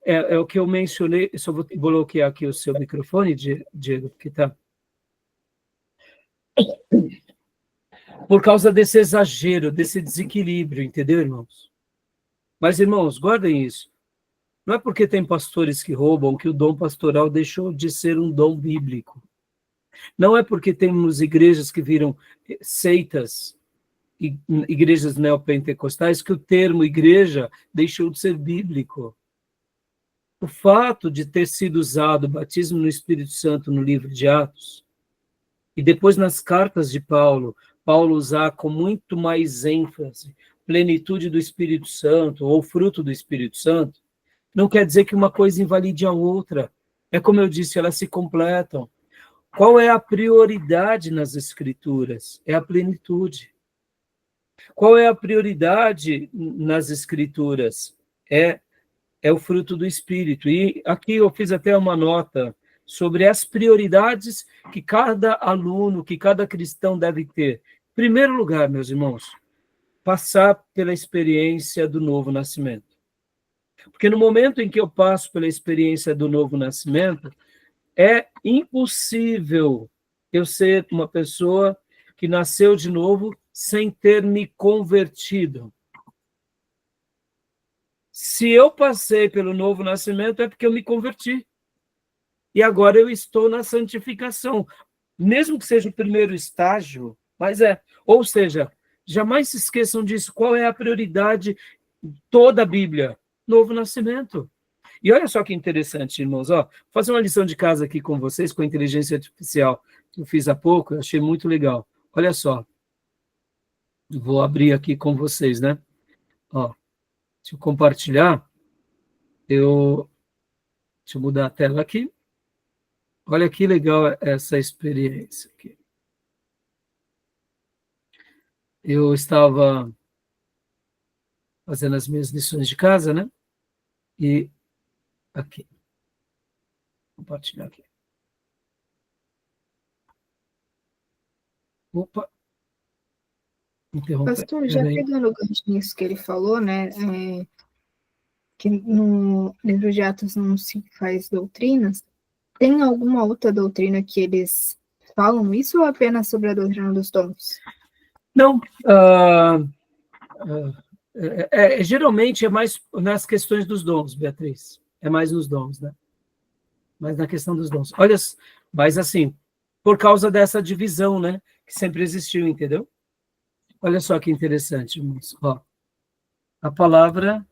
é o que eu mencionei, só vou bloquear aqui o seu microfone, Diego, que está... Por causa desse exagero, desse desequilíbrio, entendeu, irmãos? Mas, irmãos, guardem isso. Não é porque tem pastores que roubam que o dom pastoral deixou de ser um dom bíblico. Não é porque temos igrejas que viram seitas, igrejas neopentecostais, que o termo igreja deixou de ser bíblico. O fato de ter sido usado o batismo no Espírito Santo no livro de Atos, e depois nas cartas de Paulo usar com muito mais ênfase plenitude do Espírito Santo ou fruto do Espírito Santo, não quer dizer que uma coisa invalide a outra. É como eu disse, elas se completam. Qual é a prioridade nas Escrituras? É a plenitude. Qual é a prioridade nas Escrituras? É o fruto do Espírito. E aqui eu fiz até uma nota sobre as prioridades que cada aluno, que cada cristão deve ter. Em primeiro lugar, meus irmãos, passar pela experiência do novo nascimento. Porque no momento em que eu passo pela experiência do novo nascimento, é impossível eu ser uma pessoa que nasceu de novo sem ter me convertido. Se eu passei pelo novo nascimento, é porque eu me converti. E agora eu estou na santificação. Mesmo que seja o primeiro estágio, mas Ou seja, jamais se esqueçam disso. Qual é a prioridade de toda a Bíblia? Novo nascimento. E olha só que interessante, irmãos. Vou fazer uma lição de casa aqui com vocês, com a inteligência artificial, que eu fiz há pouco, eu achei muito legal. Olha só. Vou abrir aqui com vocês, né? Deixa eu compartilhar. Deixa eu mudar a tela aqui. Olha que legal essa experiência aqui. Eu estava fazendo as minhas lições de casa, né? E aqui. Vou compartilhar aqui. Opa. Interromper. Pastor, já pegando o gancho nisso que ele falou, né? Que no livro de Atos não se faz doutrinas. Tem alguma outra doutrina que eles falam isso ou apenas sobre a doutrina dos dons? Não. Geralmente é mais nas questões dos dons, Beatriz. É mais nos dons, né? Mais na questão dos dons. Olha, mas assim, por causa dessa divisão, né? Que sempre existiu, entendeu? Olha só que interessante, irmãos. A palavra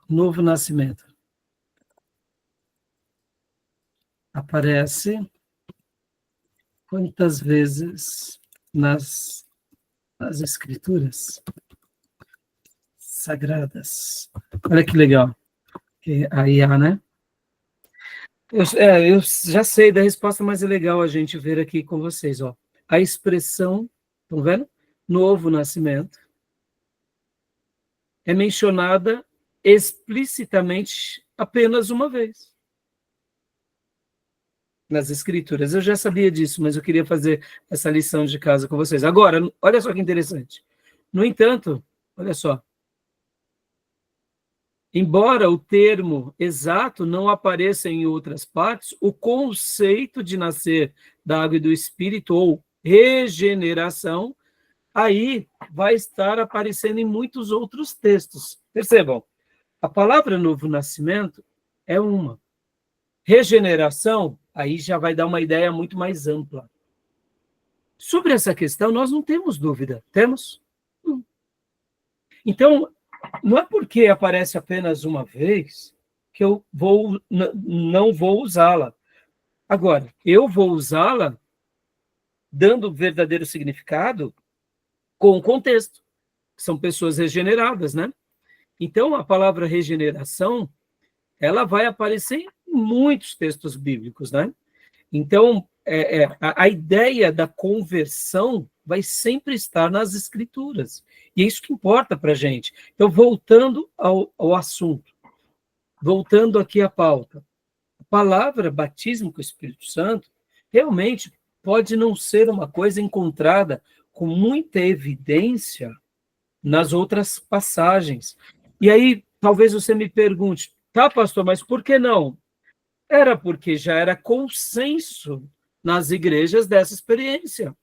novo nascimento aparece quantas vezes nas Escrituras sagradas? Olha que legal. Aí há, né? Eu já sei da resposta, mas é legal a gente ver aqui com vocês. A expressão, estão vendo? Novo nascimento é mencionada explicitamente apenas uma vez nas Escrituras. Eu já sabia disso, mas eu queria fazer essa lição de casa com vocês. Agora, olha só que interessante. No entanto, olha só. Embora o termo exato não apareça em outras partes, o conceito de nascer da água e do Espírito, ou regeneração, aí vai estar aparecendo em muitos outros textos. Percebam, a palavra novo nascimento é uma. Regeneração, aí já vai dar uma ideia muito mais ampla. Sobre essa questão, nós não temos dúvida. Temos? Então, não é porque aparece apenas uma vez que eu não vou usá-la. Agora, eu vou usá-la dando verdadeiro significado com o contexto. São pessoas regeneradas, né? Então, a palavra regeneração, ela vai aparecer muitos textos bíblicos, né? Então, a ideia da conversão vai sempre estar nas Escrituras. E é isso que importa para a gente. Então, voltando ao assunto, voltando aqui à pauta, a palavra batismo com o Espírito Santo realmente pode não ser uma coisa encontrada com muita evidência nas outras passagens. E aí, talvez você me pergunte, tá, pastor, mas por que não? Era porque já era consenso nas igrejas dessa experiência.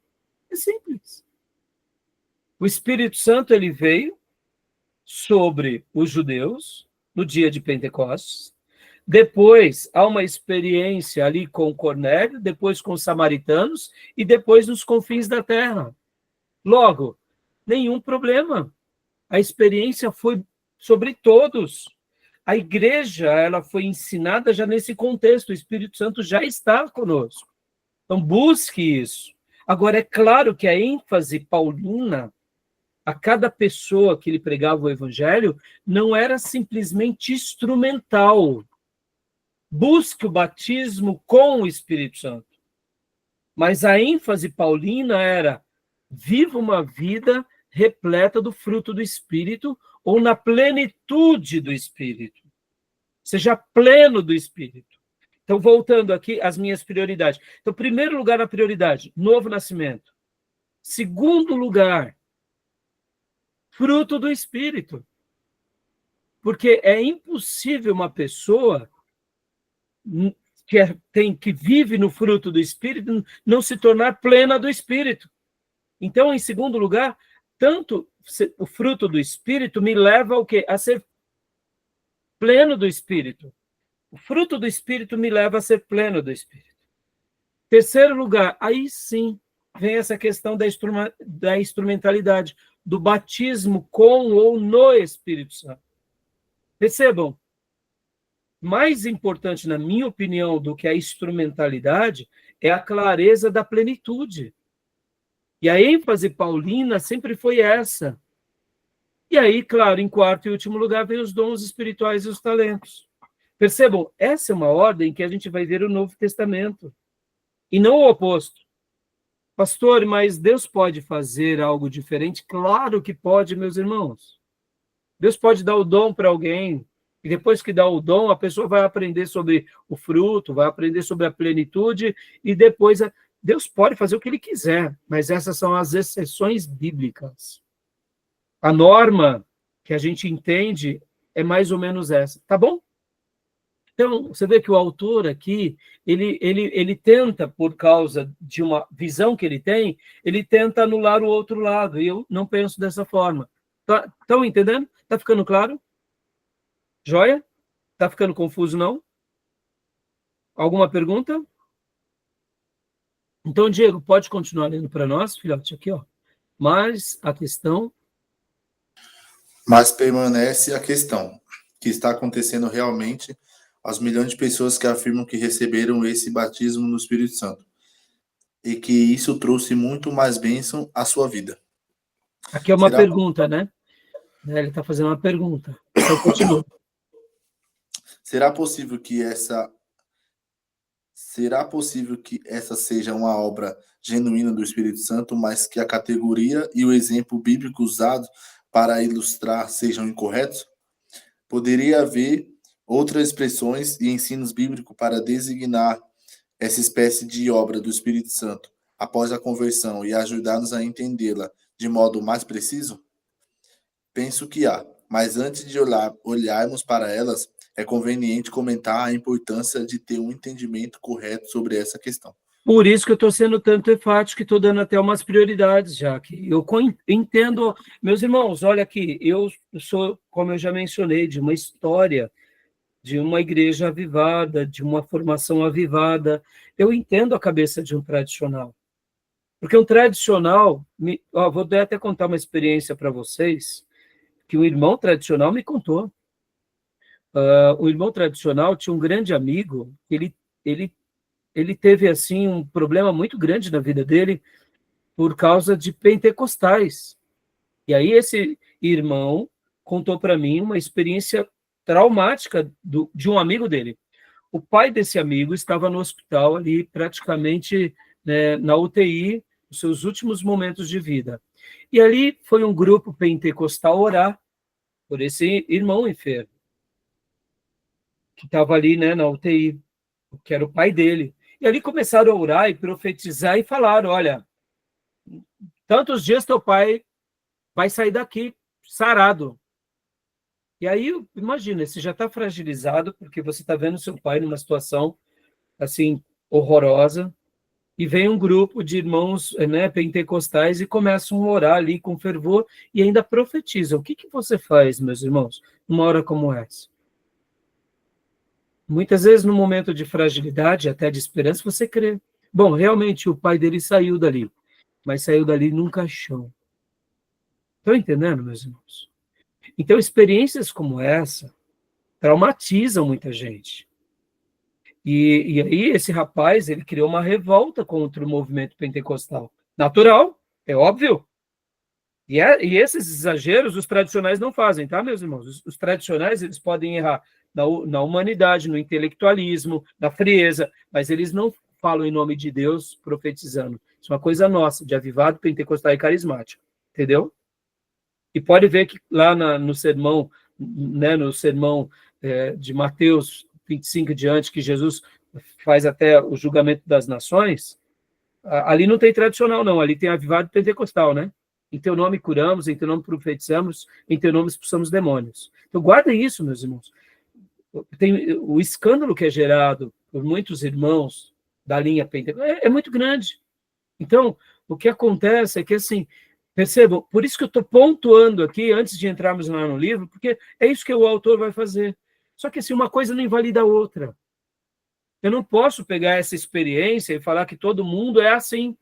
É simples. O Espírito Santo ele veio sobre os judeus no dia de Pentecostes. Depois há uma experiência ali com Cornélio, depois com os samaritanos e depois nos confins da terra. Logo, nenhum problema. A experiência foi sobre todos. A igreja ela foi ensinada já nesse contexto. O Espírito Santo já está conosco. Então, busque isso. Agora, é claro que a ênfase paulina, a cada pessoa que ele pregava o evangelho, não era simplesmente instrumental. Busque o batismo com o Espírito Santo. Mas a ênfase paulina era: viva uma vida repleta do fruto do Espírito ou na plenitude do Espírito. Seja pleno do Espírito. Então, voltando aqui às minhas prioridades. Então, primeiro lugar na prioridade, novo nascimento. Segundo lugar, fruto do Espírito. Porque é impossível uma pessoa que vive no fruto do Espírito não se tornar plena do Espírito. Então, em segundo lugar, tanto o fruto do Espírito me leva ao quê? A ser pleno do Espírito. O fruto do Espírito me leva a ser pleno do Espírito. Terceiro lugar, aí sim vem essa questão da instrumentalidade, do batismo com ou no Espírito Santo. Percebam, mais importante, na minha opinião, do que a instrumentalidade é a clareza da plenitude. E a ênfase paulina sempre foi essa. E aí, claro, em quarto e último lugar, vem os dons espirituais e os talentos. Percebam, essa é uma ordem que a gente vai ver no Novo Testamento. E não o oposto. Pastor, mas Deus pode fazer algo diferente? Claro que pode, meus irmãos. Deus pode dar o dom para alguém, e depois que dá o dom, a pessoa vai aprender sobre o fruto, vai aprender sobre a plenitude, e depois Deus pode fazer o que ele quiser, mas essas são as exceções bíblicas. A norma que a gente entende é mais ou menos essa, tá bom? Então, você vê que o autor aqui, ele tenta, por causa de uma visão que ele tem, ele tenta anular o outro lado, e eu não penso dessa forma. Estão entendendo? Está ficando claro? Joia? Está ficando confuso, não? Alguma pergunta? Então, Diego, pode continuar lendo para nós, filhote, aqui, ó. Mas a questão... Mas permanece a questão, que está acontecendo realmente aos milhões de pessoas que afirmam que receberam esse batismo no Espírito Santo, e que isso trouxe muito mais bênção à sua vida. Aqui é uma pergunta, né? Ele está fazendo uma pergunta. Então, continua. Será possível que essa seja uma obra genuína do Espírito Santo, mas que a categoria e o exemplo bíblico usado para ilustrar sejam incorretos? Poderia haver outras expressões e ensinos bíblicos para designar essa espécie de obra do Espírito Santo após a conversão e ajudar-nos a entendê-la de modo mais preciso? Penso que há, mas antes de olharmos para elas, é conveniente comentar a importância de ter um entendimento correto sobre essa questão. Por isso que eu estou sendo tanto enfático, que estou dando até umas prioridades já. Que eu entendo, meus irmãos, olha aqui, eu sou, como eu já mencionei, de uma história, de uma igreja avivada, de uma formação avivada. Eu entendo a cabeça de um tradicional. Porque um tradicional, vou até contar uma experiência para vocês, que um irmão tradicional me contou. O irmão tradicional tinha um grande amigo, ele teve assim um problema muito grande na vida dele por causa de pentecostais. E aí esse irmão contou para mim uma experiência traumática de um amigo dele. o pai desse amigo estava no hospital ali, praticamente, né, na UTI, nos seus últimos momentos de vida. E ali foi um grupo pentecostal orar por esse irmão enfermo, que estava ali, né, na UTI, que era o pai dele. E ali começaram a orar e profetizar e falaram, olha, tantos dias teu pai vai sair daqui sarado. E aí, imagina, você já está fragilizado, porque você está vendo seu pai numa situação, assim, horrorosa, e vem um grupo de irmãos, né, pentecostais e começam a orar ali com fervor e ainda profetizam. O que você faz, meus irmãos, numa hora como essa? Muitas vezes, no momento de fragilidade, até de esperança, você crê. Bom, realmente, o pai dele saiu dali, mas saiu dali num caixão. Estão entendendo, meus irmãos? Então, experiências como essa traumatizam muita gente. E aí, esse rapaz, ele criou uma revolta contra o movimento pentecostal. Natural, é óbvio. E esses exageros, os tradicionais não fazem, tá, meus irmãos? Os tradicionais, eles podem errar na humanidade, no intelectualismo, na frieza, mas eles não falam em nome de Deus profetizando. Isso é uma coisa nossa, de avivado, pentecostal e carismático. Entendeu? E pode ver que lá no sermão, né, no sermão de Mateus 25 diante, que Jesus faz até o julgamento das nações, ali não tem tradicional, não, ali tem avivado pentecostal, né? Em teu nome curamos, em teu nome profetizamos, em teu nome expulsamos demônios. Então, guardem isso, meus irmãos. Tem o escândalo que é gerado por muitos irmãos da linha pentecostal é muito grande. Então, o que acontece é que, assim, percebam, por isso que eu estou pontuando aqui, antes de entrarmos lá no livro, porque é isso que o autor vai fazer. Só que, assim, uma coisa não invalida a outra. Eu não posso pegar essa experiência e falar que todo mundo é assim.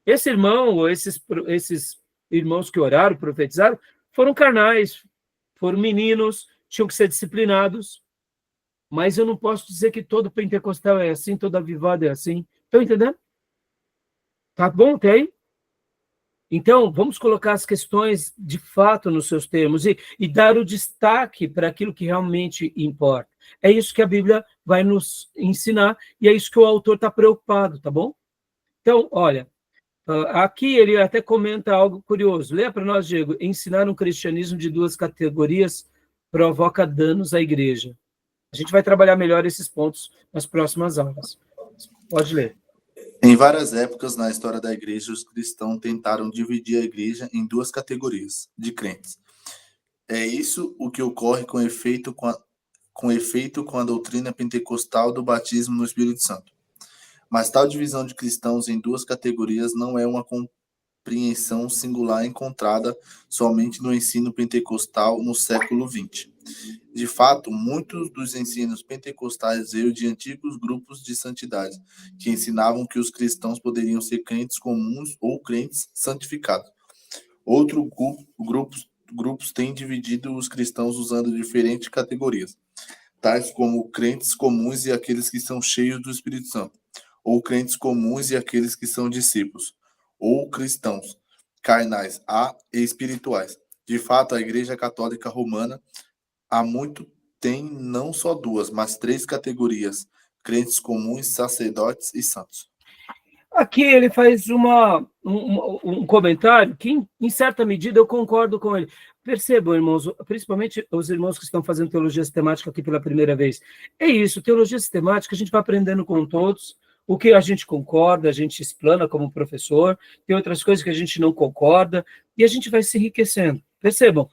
Esse irmão, ou esses irmãos que oraram, profetizaram, foram carnais, foram meninos, tinham que ser disciplinados. Mas eu não posso dizer que todo pentecostal é assim, todo avivado é assim. Estão entendendo? Tá bom até aí? Então, vamos colocar as questões de fato nos seus termos e dar o destaque para aquilo que realmente importa. É isso que a Bíblia vai nos ensinar e é isso que o autor está preocupado, tá bom? Então, olha, aqui ele até comenta algo curioso. Leia para nós, Diego. Ensinar um cristianismo de duas categorias provoca danos à igreja. A gente vai trabalhar melhor esses pontos nas próximas aulas. Pode ler. Em várias épocas na história da igreja, os cristãos tentaram dividir a igreja em duas categorias de crentes. É isso o que ocorre com efeito com a doutrina pentecostal do batismo no Espírito Santo. Mas tal divisão de cristãos em duas categorias não é uma compreensão singular encontrada somente no ensino pentecostal no século XX. De fato, muitos dos ensinos pentecostais veio de antigos grupos de santidade, que ensinavam que os cristãos poderiam ser crentes comuns ou crentes santificados. Outros grupos têm dividido os cristãos usando diferentes categorias, tais como crentes comuns e aqueles que são cheios do Espírito Santo, ou crentes comuns e aqueles que são discípulos, ou cristãos, carnais e espirituais. De fato, a Igreja Católica Romana há muito tem não só duas, mas três categorias: crentes comuns, sacerdotes e santos. Aqui ele faz um comentário que, em certa medida, eu concordo com ele. Percebam, irmãos, principalmente os irmãos que estão fazendo teologia sistemática aqui pela primeira vez. É isso, teologia sistemática, a gente vai aprendendo com todos. O que a gente concorda, a gente explana como professor. Tem outras coisas que a gente não concorda. E a gente vai se enriquecendo. Percebam,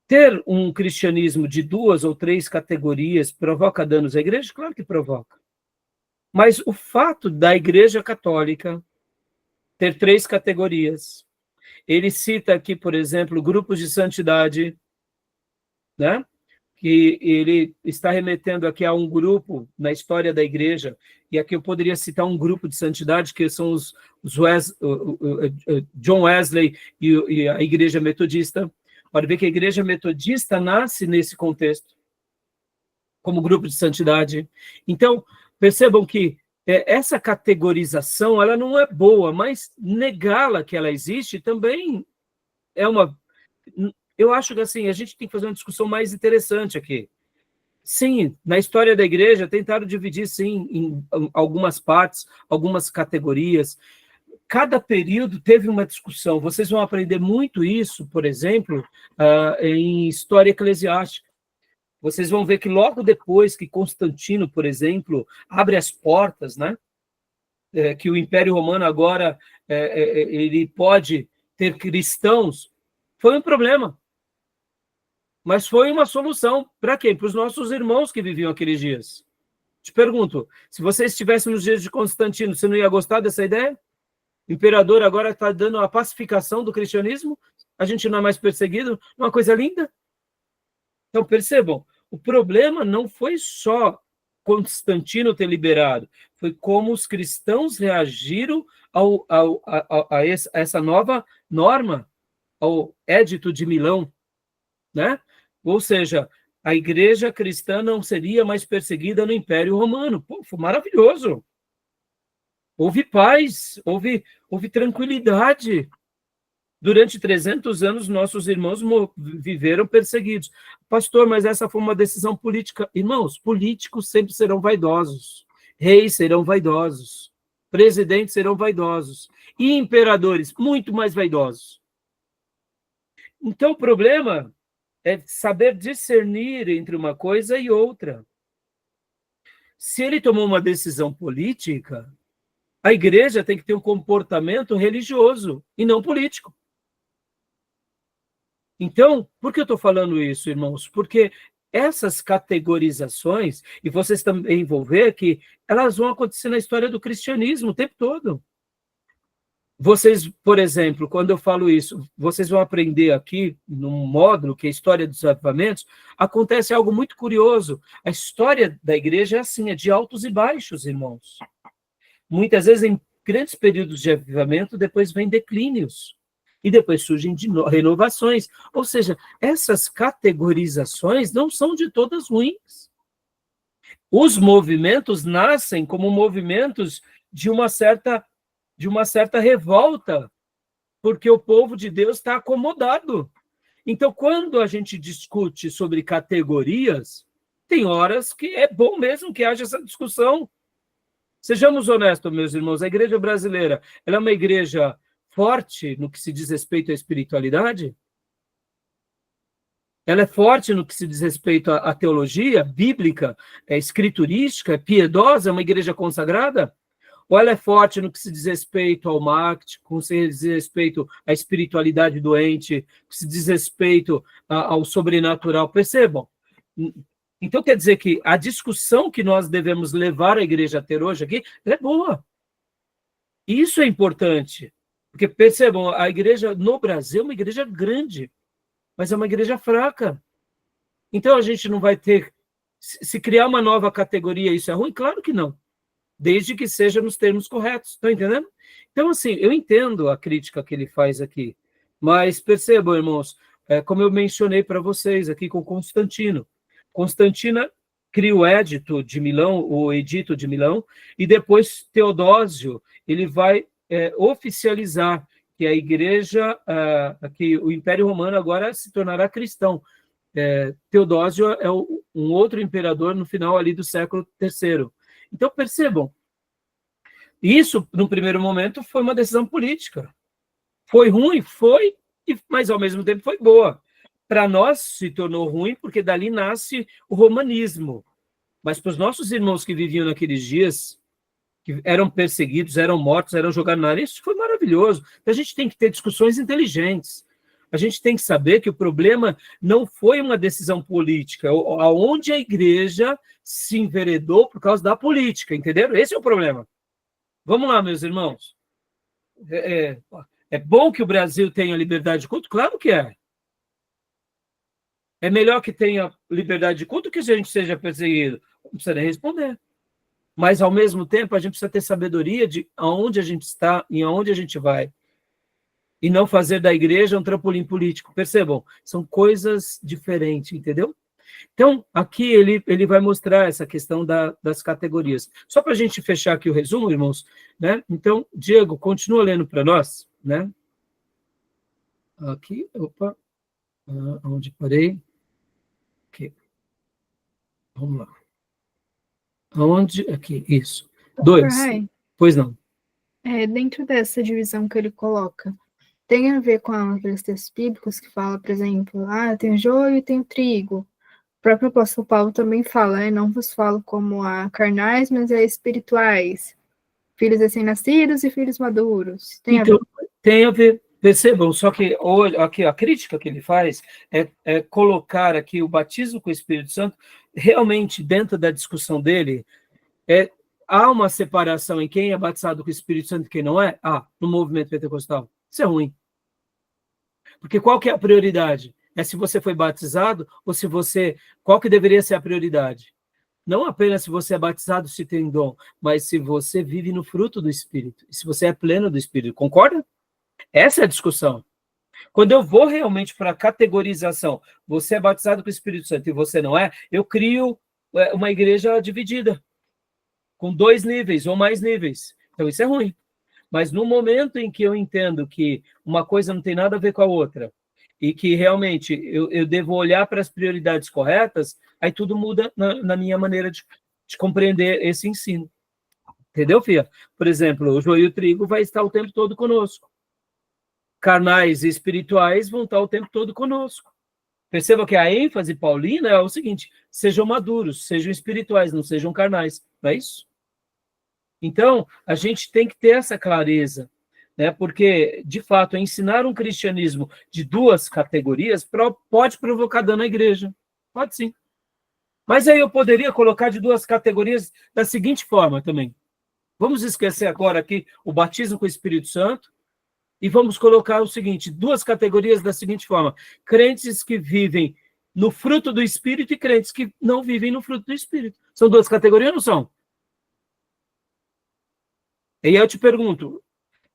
ter um cristianismo de duas ou três categorias provoca danos à igreja? Claro que provoca. Mas o fato da Igreja Católica ter três categorias, ele cita aqui, por exemplo, grupos de santidade, né? Que ele está remetendo aqui a um grupo na história da igreja, e aqui eu poderia citar um grupo de santidade, que são John Wesley e a Igreja Metodista. Pode ver que a Igreja Metodista nasce nesse contexto, como grupo de santidade. Então, percebam que essa categorização ela não é boa, mas negá-la que ela existe também é uma... Eu acho que assim, a gente tem que fazer uma discussão mais interessante aqui. Sim, na história da igreja tentaram dividir, sim, em algumas partes, algumas categorias. Cada período teve uma discussão. Vocês vão aprender muito isso, por exemplo, em história eclesiástica. Vocês vão ver que logo depois que Constantino, por exemplo, abre as portas, né? Que o Império Romano agora ele pode ter cristãos, foi um problema. Mas foi uma solução. Para quem? Para os nossos irmãos que viviam aqueles dias. Te pergunto, se você estivesse nos dias de Constantino, você não ia gostar dessa ideia? O imperador agora está dando a pacificação do cristianismo? A gente não é mais perseguido? Uma coisa linda? Então, percebam, o problema não foi só Constantino ter liberado, foi como os cristãos reagiram a essa nova norma, ao Édito de Milão, né? Ou seja, a igreja cristã não seria mais perseguida no Império Romano. Pô, foi maravilhoso. Houve paz, houve tranquilidade. Durante 300 anos, nossos irmãos viveram perseguidos. Pastor, mas essa foi uma decisão política. Irmãos, políticos sempre serão vaidosos. Reis serão vaidosos. Presidentes serão vaidosos. E imperadores, muito mais vaidosos. Então, o problema é saber discernir entre uma coisa e outra. Se ele tomou uma decisão política, a igreja tem que ter um comportamento religioso e não político. Então, por que eu estou falando isso, irmãos? Porque essas categorizações, e vocês também vão ver que elas vão acontecer na história do cristianismo o tempo todo. Vocês, por exemplo, quando eu falo isso, vocês vão aprender aqui, num módulo, que é a História dos Avivamentos, acontece algo muito curioso. A história da igreja é assim, é de altos e baixos, irmãos. Muitas vezes, em grandes períodos de avivamento, depois vem declínios. E depois surgem renovações. Ou seja, essas categorizações não são de todas ruins. Os movimentos nascem como movimentos de uma certa revolta, porque o povo de Deus está acomodado. Então, quando a gente discute sobre categorias, tem horas que é bom mesmo que haja essa discussão. Sejamos honestos, meus irmãos, a igreja brasileira, ela é uma igreja forte no que se diz respeito à espiritualidade? Ela é forte no que se diz respeito à teologia bíblica, escriturística, piedosa, é uma igreja consagrada? Ou ela é forte no que se diz respeito ao marketing, no que se diz respeito à espiritualidade doente, no que se diz respeito ao sobrenatural? Percebam? Então, quer dizer que a discussão que nós devemos levar a igreja a ter hoje aqui é boa. Isso é importante. Porque, percebam, a igreja no Brasil é uma igreja grande, mas é uma igreja fraca. Então, a gente não vai ter... Se criar uma nova categoria, isso é ruim? Claro que não. Desde que seja nos termos corretos. Estão entendendo? Então, assim, eu entendo a crítica que ele faz aqui. Mas percebam, irmãos, como eu mencionei para vocês aqui com Constantino. Constantino cria o Edito de Milão, e depois Teodósio, ele vai oficializar que a igreja, que o Império Romano agora se tornará cristão. Teodósio é um outro imperador no final ali do século III. Então, percebam, isso, no primeiro momento, foi uma decisão política. Foi ruim? Foi, mas ao mesmo tempo foi boa. Para nós se tornou ruim, porque dali nasce o romanismo. Mas para os nossos irmãos que viviam naqueles dias, que eram perseguidos, eram mortos, eram jogados na área, isso foi maravilhoso. Então, a gente tem que ter discussões inteligentes. A gente tem que saber que o problema não foi uma decisão política, aonde a igreja se enveredou por causa da política, entenderam? Esse é o problema. Vamos lá, meus irmãos. É bom que o Brasil tenha liberdade de culto? Claro que é. É melhor que tenha liberdade de culto que a gente seja perseguido? Não precisa nem responder. Mas, ao mesmo tempo, a gente precisa ter sabedoria de aonde a gente está e aonde a gente vai. E não fazer da igreja um trampolim político. Percebam? São coisas diferentes, entendeu? Então, aqui ele vai mostrar essa questão das categorias. Só para a gente fechar aqui o resumo, irmãos, né? Então, Diego, continua lendo para nós, né? Aqui, opa, onde parei? Aqui. Vamos lá. Aonde? Aqui, isso. 2. Rai, Pois não. dentro dessa divisão que ele coloca, tem a ver com aqueles textos bíblicos que fala, por exemplo, tem o joio e tem o trigo. O próprio apóstolo Paulo também fala, não vos falo como a carnais, mas a espirituais. Filhos recém-nascidos e filhos maduros. Tem a ver? Então, tem a ver. Percebam, só que aqui, a crítica que ele faz é colocar aqui o batismo com o Espírito Santo, realmente, dentro da discussão dele, há uma separação em quem é batizado com o Espírito Santo e quem não é? No movimento pentecostal. Isso é ruim. Porque qual que é a prioridade? É se você foi batizado ou se você... Qual que deveria ser a prioridade? Não apenas se você é batizado, se tem dom, mas se você vive no fruto do Espírito, se você é pleno do Espírito. Concorda? Essa é a discussão. Quando eu vou realmente para a categorização, você é batizado com o Espírito Santo e você não é, eu crio uma igreja dividida, com 2 níveis ou mais níveis. Então isso é ruim. Mas no momento em que eu entendo que uma coisa não tem nada a ver com a outra, e que realmente eu devo olhar para as prioridades corretas, aí tudo muda na minha maneira de compreender esse ensino. Entendeu, Fia? Por exemplo, o joio e o trigo vai estar o tempo todo conosco. Carnais e espirituais vão estar o tempo todo conosco. Perceba que a ênfase paulina é o seguinte: sejam maduros, sejam espirituais, não sejam carnais. Não é isso? Então, a gente tem que ter essa clareza, né? Porque, de fato, ensinar um cristianismo de 2 categorias pode provocar dano à igreja. Pode sim. Mas aí eu poderia colocar de 2 categorias da seguinte forma também. Vamos esquecer agora aqui o batismo com o Espírito Santo e vamos colocar o seguinte, 2 categorias da seguinte forma: crentes que vivem no fruto do Espírito e crentes que não vivem no fruto do Espírito. São 2 categorias ou não são? E aí eu te pergunto,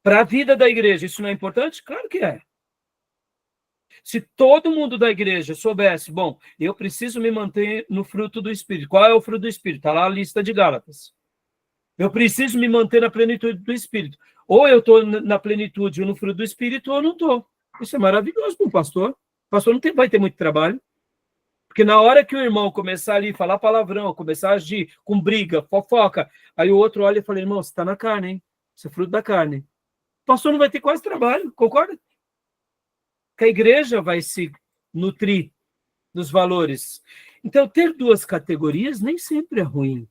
para a vida da igreja, isso não é importante? Claro que é. Se todo mundo da igreja soubesse, bom, eu preciso me manter no fruto do Espírito. Qual é o fruto do Espírito? Está lá a lista de Gálatas. Eu preciso me manter na plenitude do Espírito. Ou eu estou na plenitude ou no fruto do Espírito, ou não estou. Isso é maravilhoso para um pastor. O pastor não vai ter muito trabalho. Porque na hora que o irmão começar ali a falar palavrão, começar a agir com briga, fofoca, aí o outro olha e fala, irmão, você está na carne, hein? Você é fruto da carne. O pastor não vai ter quase trabalho, concorda? Que a igreja vai se nutrir dos valores. Então, ter 2 categorias nem sempre é ruim.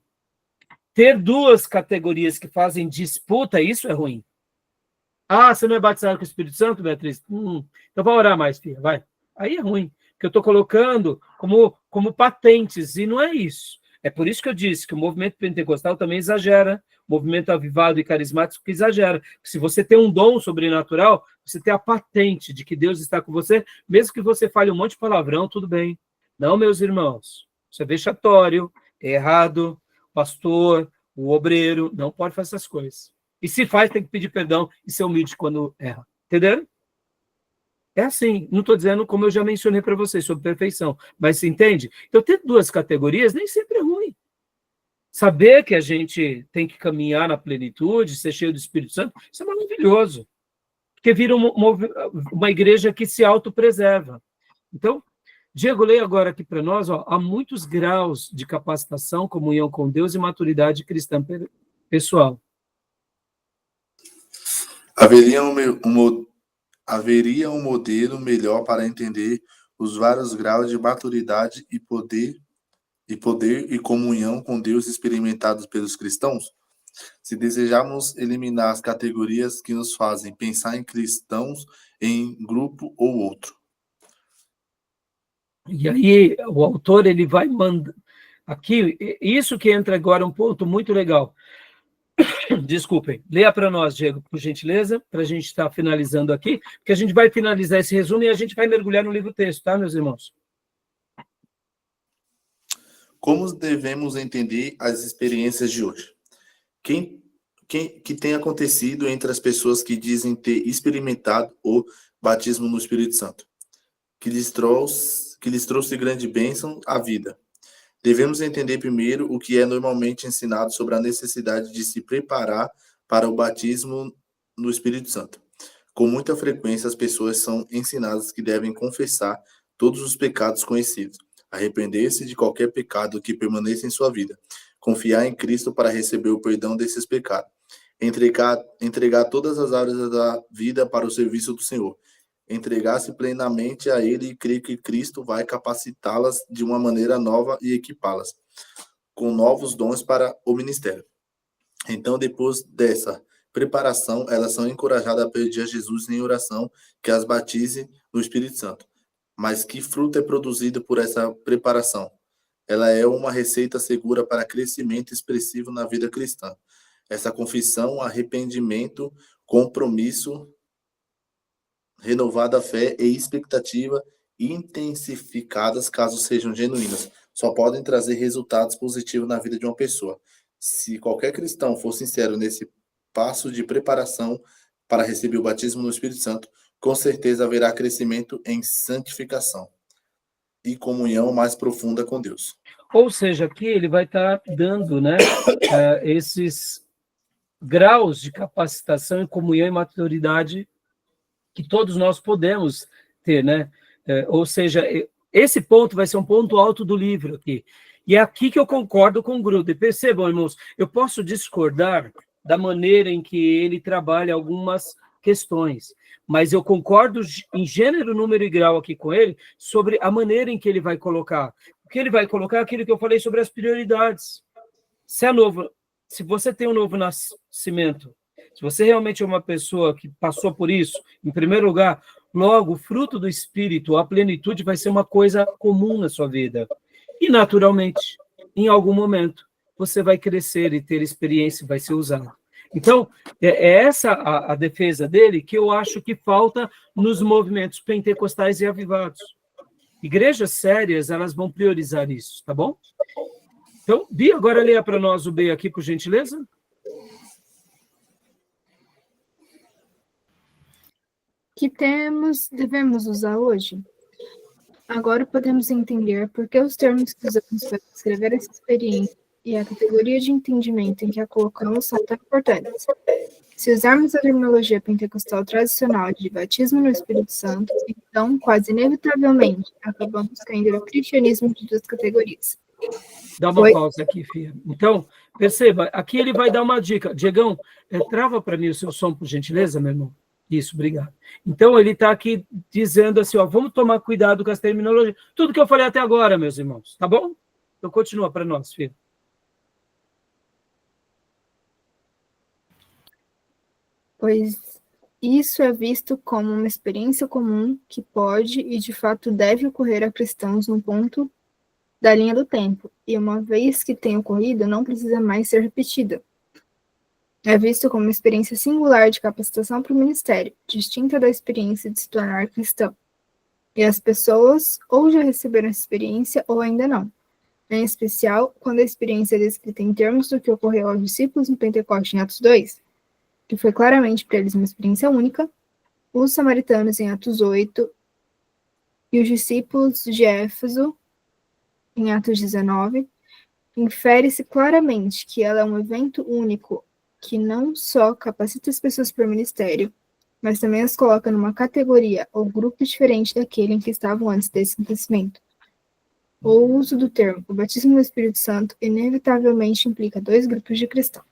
Ter 2 categorias que fazem disputa, isso é ruim. Você não é batizado com o Espírito Santo, Beatriz? Então vai orar mais, filha, vai. Aí é ruim, porque eu estou colocando como patentes, e não é isso. É por isso que eu disse que o movimento pentecostal também exagera, o movimento avivado e carismático que exagera. Se você tem um dom sobrenatural, você tem a patente de que Deus está com você, mesmo que você fale um monte de palavrão, tudo bem. Não, meus irmãos, isso é vexatório, é errado. Pastor, o obreiro, não pode fazer essas coisas. E se faz, tem que pedir perdão e ser humilde quando erra. Entenderam? É assim. Não estou dizendo, como eu já mencionei para vocês, sobre perfeição. Mas você entende? Então, ter 2 categorias nem sempre é ruim. Saber que a gente tem que caminhar na plenitude, ser cheio do Espírito Santo, isso é maravilhoso. Porque vira uma igreja que se autopreserva. Então, Diego, leia agora aqui para nós, há muitos graus de capacitação, comunhão com Deus e maturidade cristã pessoal. Haveria um modelo melhor para entender os vários graus de maturidade e poder e comunhão com Deus experimentados pelos cristãos? Se desejarmos eliminar as categorias que nos fazem pensar em cristãos em grupo ou outro. E aí, o autor, ele vai mandar... Aqui, isso que entra agora um ponto muito legal. Desculpem. Leia para nós, Diego, por gentileza, para a gente estar finalizando aqui, porque a gente vai finalizar esse resumo e a gente vai mergulhar no livro-texto, tá, meus irmãos? Como devemos entender as experiências de hoje? Que tem acontecido entre as pessoas que dizem ter experimentado o batismo no Espírito Santo, que lhes trouxe grande bênção à vida. Devemos entender primeiro o que é normalmente ensinado sobre a necessidade de se preparar para o batismo no Espírito Santo. Com muita frequência, as pessoas são ensinadas que devem confessar todos os pecados conhecidos. arrepender-se de qualquer pecado que permaneça em sua vida, confiar em Cristo para receber o perdão desses pecados, entregar todas as áreas da vida para o serviço do Senhor, entregar-se plenamente a Ele e crer que Cristo vai capacitá-las de uma maneira nova e equipá-las com novos dons para o ministério. Então, depois dessa preparação, elas são encorajadas a pedir a Jesus em oração que as batize no Espírito Santo. Mas que fruto é produzido por essa preparação? Ela é uma receita segura para crescimento expressivo na vida cristã. Essa confissão, arrependimento, compromisso, renovada fé e expectativa intensificadas, caso sejam genuínas, só podem trazer resultados positivos na vida de uma pessoa. Se qualquer cristão for sincero nesse passo de preparação para receber o batismo no Espírito Santo, com certeza haverá crescimento em santificação e comunhão mais profunda com Deus. Ou seja, aqui ele vai estar dando, né, esses graus de capacitação e comunhão e maturidade que todos nós podemos ter, né? Ou seja, esse ponto vai ser um ponto alto do livro aqui. E é aqui que eu concordo com o Gruder. Percebam, irmãos, eu posso discordar da maneira em que ele trabalha algumas questões, mas eu concordo em gênero, número e grau aqui com ele sobre a maneira em que ele vai colocar. O que ele vai colocar é aquilo que eu falei sobre as prioridades. Se você tem um novo nascimento, se você realmente é uma pessoa que passou por isso, em primeiro lugar, logo, o fruto do Espírito, a plenitude vai ser uma coisa comum na sua vida. E, naturalmente, em algum momento, você vai crescer e ter experiência, vai ser usado. Então, é essa a defesa dele que eu acho que falta nos movimentos pentecostais e avivados. Igrejas sérias, elas vão priorizar isso, tá bom? Então, Bia, agora leia para nós o B aqui, por gentileza. Que devemos usar hoje? Agora podemos entender por que os termos que usamos para descrever essa experiência e a categoria de entendimento em que a colocamos são tão importantes. Se usarmos a terminologia pentecostal tradicional de batismo no Espírito Santo, então, quase inevitavelmente, acabamos caindo no cristianismo de duas categorias. Dá uma pausa aqui, filha. Então, perceba, aqui ele vai dar uma dica. Diegão, trava para mim o seu som, por gentileza, meu irmão. Isso, obrigado. Então, ele está aqui dizendo assim, ó, vamos tomar cuidado com as terminologias. Tudo que eu falei até agora, meus irmãos, tá bom? Então, continua para nós, filho. Pois isso é visto como uma experiência comum que pode e, de fato, deve ocorrer a cristãos num ponto da linha do tempo, e uma vez que tem ocorrido, não precisa mais ser repetida. É visto como uma experiência singular de capacitação para o ministério, distinta da experiência de se tornar cristão. E as pessoas ou já receberam essa experiência ou ainda não. Em especial, quando a experiência é descrita em termos do que ocorreu aos discípulos no Pentecoste em Atos 2, que foi claramente para eles uma experiência única, os samaritanos em Atos 8 e os discípulos de Éfeso em Atos 19, infere-se claramente que ela é um evento único que não só capacita as pessoas para o ministério, mas também as coloca numa categoria ou grupo diferente daquele em que estavam antes desse acontecimento. O uso do termo o batismo no Espírito Santo inevitavelmente implica dois grupos de cristãos.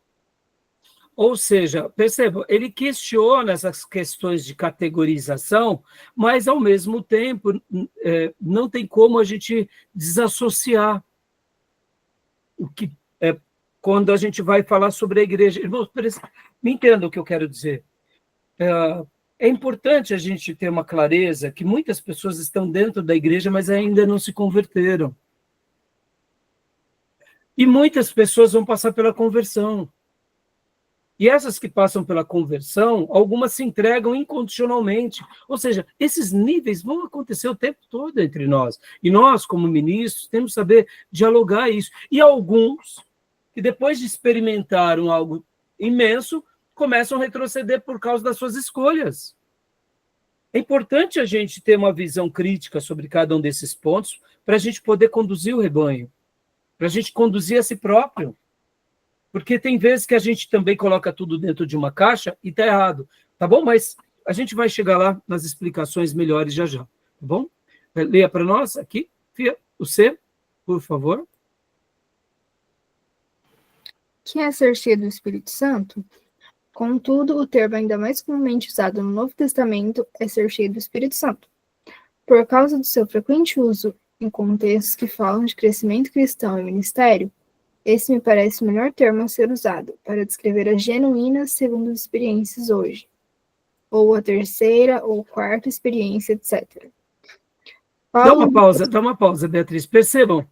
Ou seja, perceba, ele questiona essas questões de categorização, mas, ao mesmo tempo, não tem como a gente desassociar o que quando a gente vai falar sobre a igreja. Irmãos, me entendam o que eu quero dizer. É importante a gente ter uma clareza que muitas pessoas estão dentro da igreja, mas ainda não se converteram. E muitas pessoas vão passar pela conversão. E essas que passam pela conversão, algumas se entregam incondicionalmente. Ou seja, esses níveis vão acontecer o tempo todo entre nós. E nós, como ministros, temos que saber dialogar isso. E alguns que depois de experimentaram algo imenso, começam a retroceder por causa das suas escolhas. É importante a gente ter uma visão crítica sobre cada um desses pontos para a gente poder conduzir o rebanho, para a gente conduzir a si próprio. Porque tem vezes que a gente também coloca tudo dentro de uma caixa e está errado, tá bom? Mas a gente vai chegar lá nas explicações melhores já, tá bom? Leia para nós aqui, Fia, o C. por favor. Que é ser cheio do Espírito Santo? Contudo, o termo ainda mais comumente usado no Novo Testamento é ser cheio do Espírito Santo. Por causa do seu frequente uso em contextos que falam de crescimento cristão e ministério, esse me parece o melhor termo a ser usado para descrever as genuínas segundas experiências hoje, ou a terceira ou quarta experiência, etc. Dá uma pausa, Beatriz. Percebam.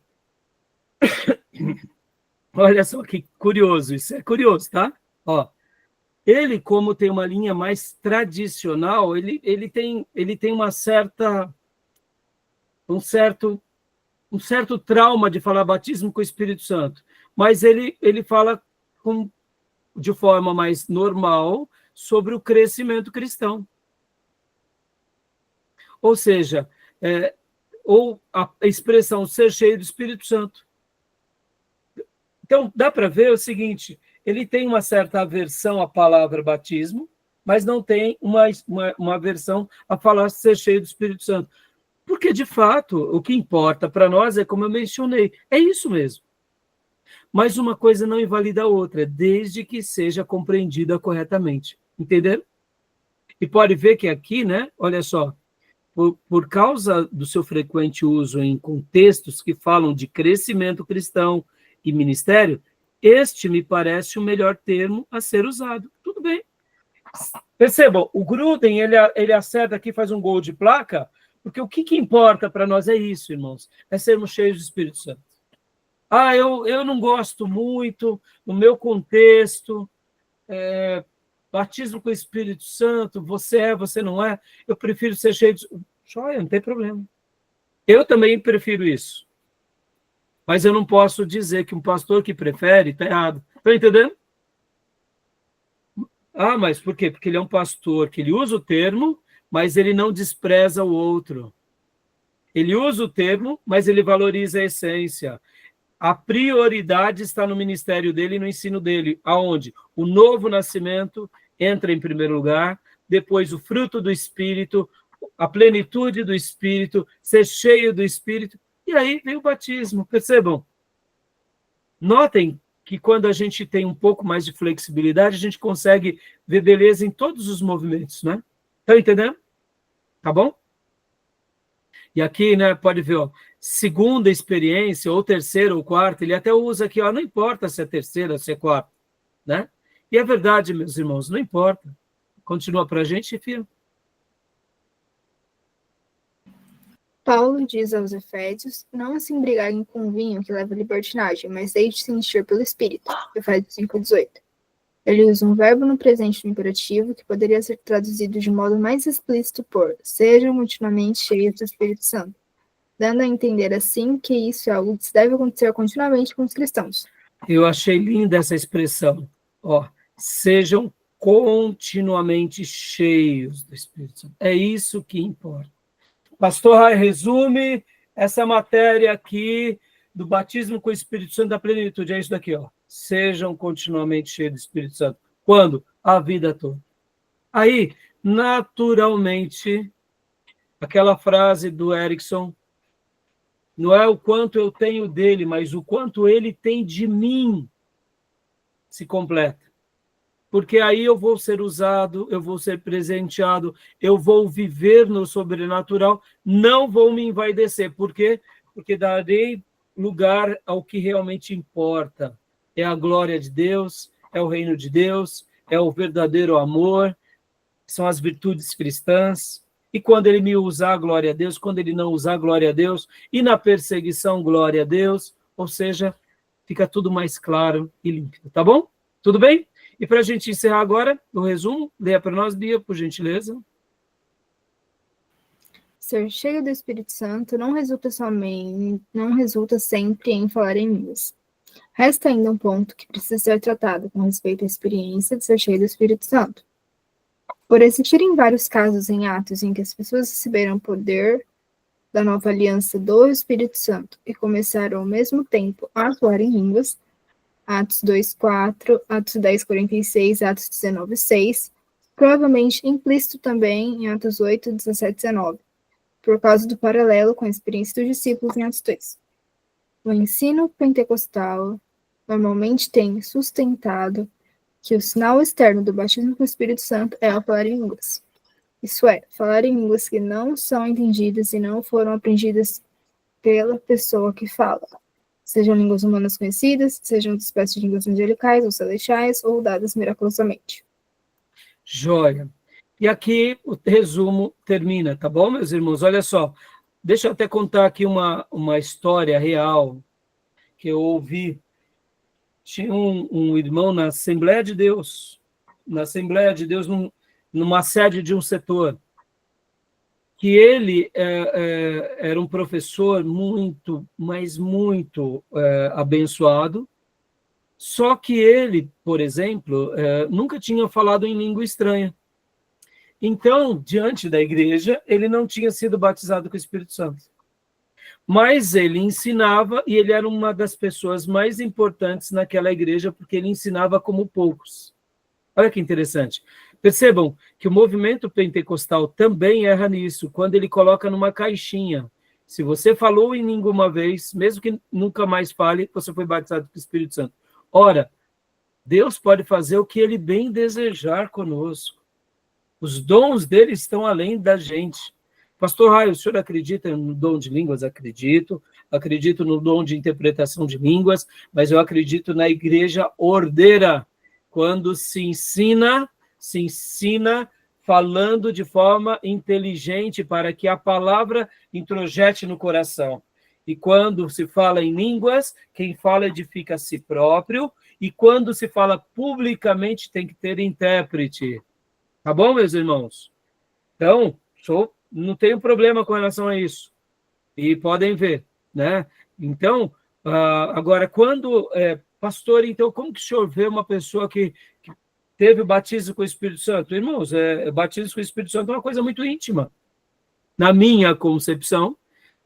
Olha só que curioso, isso é curioso, tá? Ó, ele, como tem uma linha mais tradicional, ele tem uma certa, um certo trauma de falar batismo com o Espírito Santo, mas ele fala de forma mais normal sobre o crescimento cristão. Ou seja, ou a expressão ser cheio do Espírito Santo. Então, dá para ver o seguinte, ele tem uma certa aversão à palavra batismo, mas não tem uma aversão a falar ser cheio do Espírito Santo. Porque, de fato, o que importa para nós é, como eu mencionei, é isso mesmo. Mas uma coisa não invalida a outra, desde que seja compreendida corretamente. Entenderam? E pode ver que aqui, né, olha só, por causa do seu frequente uso em contextos que falam de crescimento cristão e ministério, este me parece o melhor termo a ser usado. Tudo bem. Percebam, o Gruden, ele acerta aqui, faz um gol de placa, porque o que importa para nós é isso, irmãos, é sermos cheios do Espírito Santo. Eu não gosto muito, no meu contexto, batismo com o Espírito Santo, você não é, eu prefiro ser cheio de... Joia, não tem problema. Eu também prefiro isso. Mas eu não posso dizer que um pastor que prefere está errado. Está entendendo? Mas por quê? Porque ele é um pastor que ele usa o termo, mas ele não despreza o outro. Ele usa o termo, mas ele valoriza a essência. A prioridade está no ministério dele e no ensino dele, aonde o novo nascimento entra em primeiro lugar, depois o fruto do Espírito, a plenitude do Espírito, ser cheio do Espírito, e aí vem o batismo. Percebam? Notem que quando a gente tem um pouco mais de flexibilidade, a gente consegue ver beleza em todos os movimentos, né? Estão entendendo? Tá bom? E aqui, né, pode ver, ó, segunda experiência, ou terceira ou quarta, ele até usa aqui, ó, não importa se é terceira ou se é quarta, né? E é verdade, meus irmãos, não importa. Continua para a gente, filho. Paulo diz aos Efésios, não se embriaguem com vinho que leva à libertinagem, mas deixe-se encher pelo Espírito. Efésios 5:18. Ele usa um verbo no presente no imperativo que poderia ser traduzido de modo mais explícito por sejam continuamente cheios do Espírito Santo, dando a entender assim que isso é algo que deve acontecer continuamente com os cristãos. Eu achei linda essa expressão. Ó, sejam continuamente cheios do Espírito Santo. É isso que importa. Pastor Rai resume essa matéria aqui do batismo com o Espírito Santo da plenitude. É isso daqui, ó. Sejam continuamente cheios do Espírito Santo. Quando? A vida toda. Aí, naturalmente, aquela frase do Erickson, não é o quanto eu tenho dele, mas o quanto ele tem de mim, se completa. Porque aí eu vou ser usado, eu vou ser presenteado, eu vou viver no sobrenatural, não vou me envaidecer. Por quê? Porque darei lugar ao que realmente importa. É a glória de Deus, é o reino de Deus, é o verdadeiro amor, são as virtudes cristãs. E quando ele me usar, glória a Deus, quando ele não usar, glória a Deus, e na perseguição, glória a Deus, ou seja, fica tudo mais claro e límpido, tá bom? Tudo bem? E para a gente encerrar agora, o resumo, leia para nós, Bia, por gentileza. Ser cheio do Espírito Santo não resulta sempre em falar em línguas. Resta ainda um ponto que precisa ser tratado com respeito à experiência de ser cheio do Espírito Santo. Por existirem vários casos em Atos em que as pessoas receberam poder da nova aliança do Espírito Santo e começaram ao mesmo tempo a falar em línguas, Atos 2:4, Atos 10:46, Atos 19:6, provavelmente implícito também em Atos 8:17-19, por causa do paralelo com a experiência dos discípulos em Atos 2. O ensino pentecostal normalmente tem sustentado que o sinal externo do batismo com o Espírito Santo é o falar em línguas. Isso é, falar em línguas que não são entendidas e não foram aprendidas pela pessoa que fala. Sejam línguas humanas conhecidas, sejam de espécies de línguas angelicais ou celestiais, ou dadas miraculosamente. Joia. E aqui o resumo termina, tá bom, meus irmãos? Olha só, deixa eu até contar aqui uma história real que eu ouvi. Tinha um irmão na Assembleia de Deus, numa sede de um setor, que ele era um professor muito, mas muito abençoado, só que ele, por exemplo, nunca tinha falado em língua estranha. Então, diante da igreja, ele não tinha sido batizado com o Espírito Santo. Mas ele ensinava, e ele era uma das pessoas mais importantes naquela igreja, porque ele ensinava como poucos. Olha que interessante. Percebam que o movimento pentecostal também erra nisso, quando ele coloca numa caixinha. Se você falou em língua uma vez, mesmo que nunca mais fale, você foi batizado com o Espírito Santo. Ora, Deus pode fazer o que ele bem desejar conosco. Os dons dele estão além da gente. Pastor Raio, o senhor acredita no dom de línguas? Acredito. Acredito no dom de interpretação de línguas, mas eu acredito na igreja ordeira, quando se ensina falando de forma inteligente para que a palavra introjete no coração. E quando se fala em línguas, quem fala edifica a si próprio, e quando se fala publicamente tem que ter intérprete. Tá bom, meus irmãos? Então, não tenho problema com relação a isso. E podem ver, né? Então, agora, quando... pastor, então, como que o senhor vê uma pessoa que teve o batismo com o Espírito Santo? Irmãos, batismo com o Espírito Santo é uma coisa muito íntima. Na minha concepção,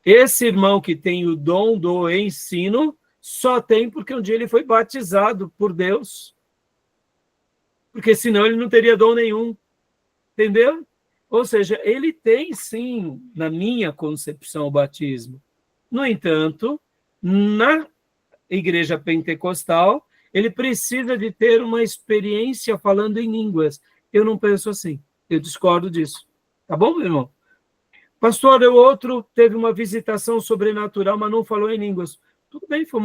esse irmão que tem o dom do ensino só tem porque um dia ele foi batizado por Deus. Porque senão ele não teria dom nenhum. Entendeu? Ou seja, ele tem, sim, na minha concepção, o batismo. No entanto, na igreja pentecostal, ele precisa de ter uma experiência falando em línguas. Eu não penso assim. Eu discordo disso. Tá bom, meu irmão? Pastor, o outro teve uma visitação sobrenatural, mas não falou em línguas. Tudo bem, foi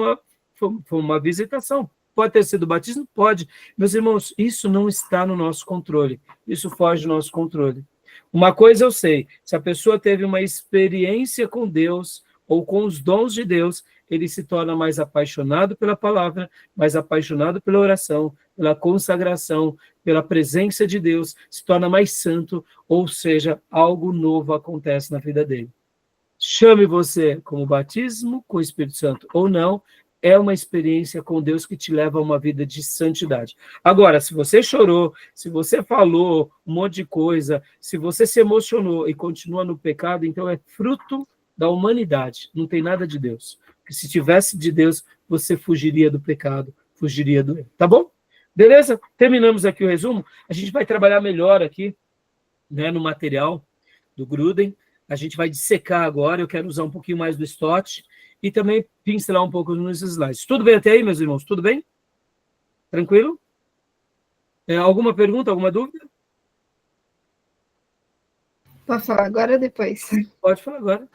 uma visitação. Pode ter sido batismo? Pode. Meus irmãos, isso não está no nosso controle. Isso foge do nosso controle. Uma coisa eu sei, se a pessoa teve uma experiência com Deus ou com os dons de Deus, ele se torna mais apaixonado pela palavra, mais apaixonado pela oração, pela consagração, pela presença de Deus, se torna mais santo, ou seja, algo novo acontece na vida dele. Chame você como batismo com o Espírito Santo ou não, é uma experiência com Deus que te leva a uma vida de santidade. Agora, se você chorou, se você falou um monte de coisa, se você se emocionou e continua no pecado, então é fruto da humanidade, não tem nada de Deus. Porque se tivesse de Deus, você fugiria do pecado, fugiria do erro. Tá bom? Beleza? Terminamos aqui o resumo. A gente vai trabalhar melhor aqui, né, no material do Gruden. A gente vai dissecar agora, eu quero usar um pouquinho mais do Stott, e também pincelar um pouco nos slides. Tudo bem até aí, meus irmãos? Tudo bem? Tranquilo? Alguma pergunta, alguma dúvida? Pode falar agora ou depois? Pode falar agora.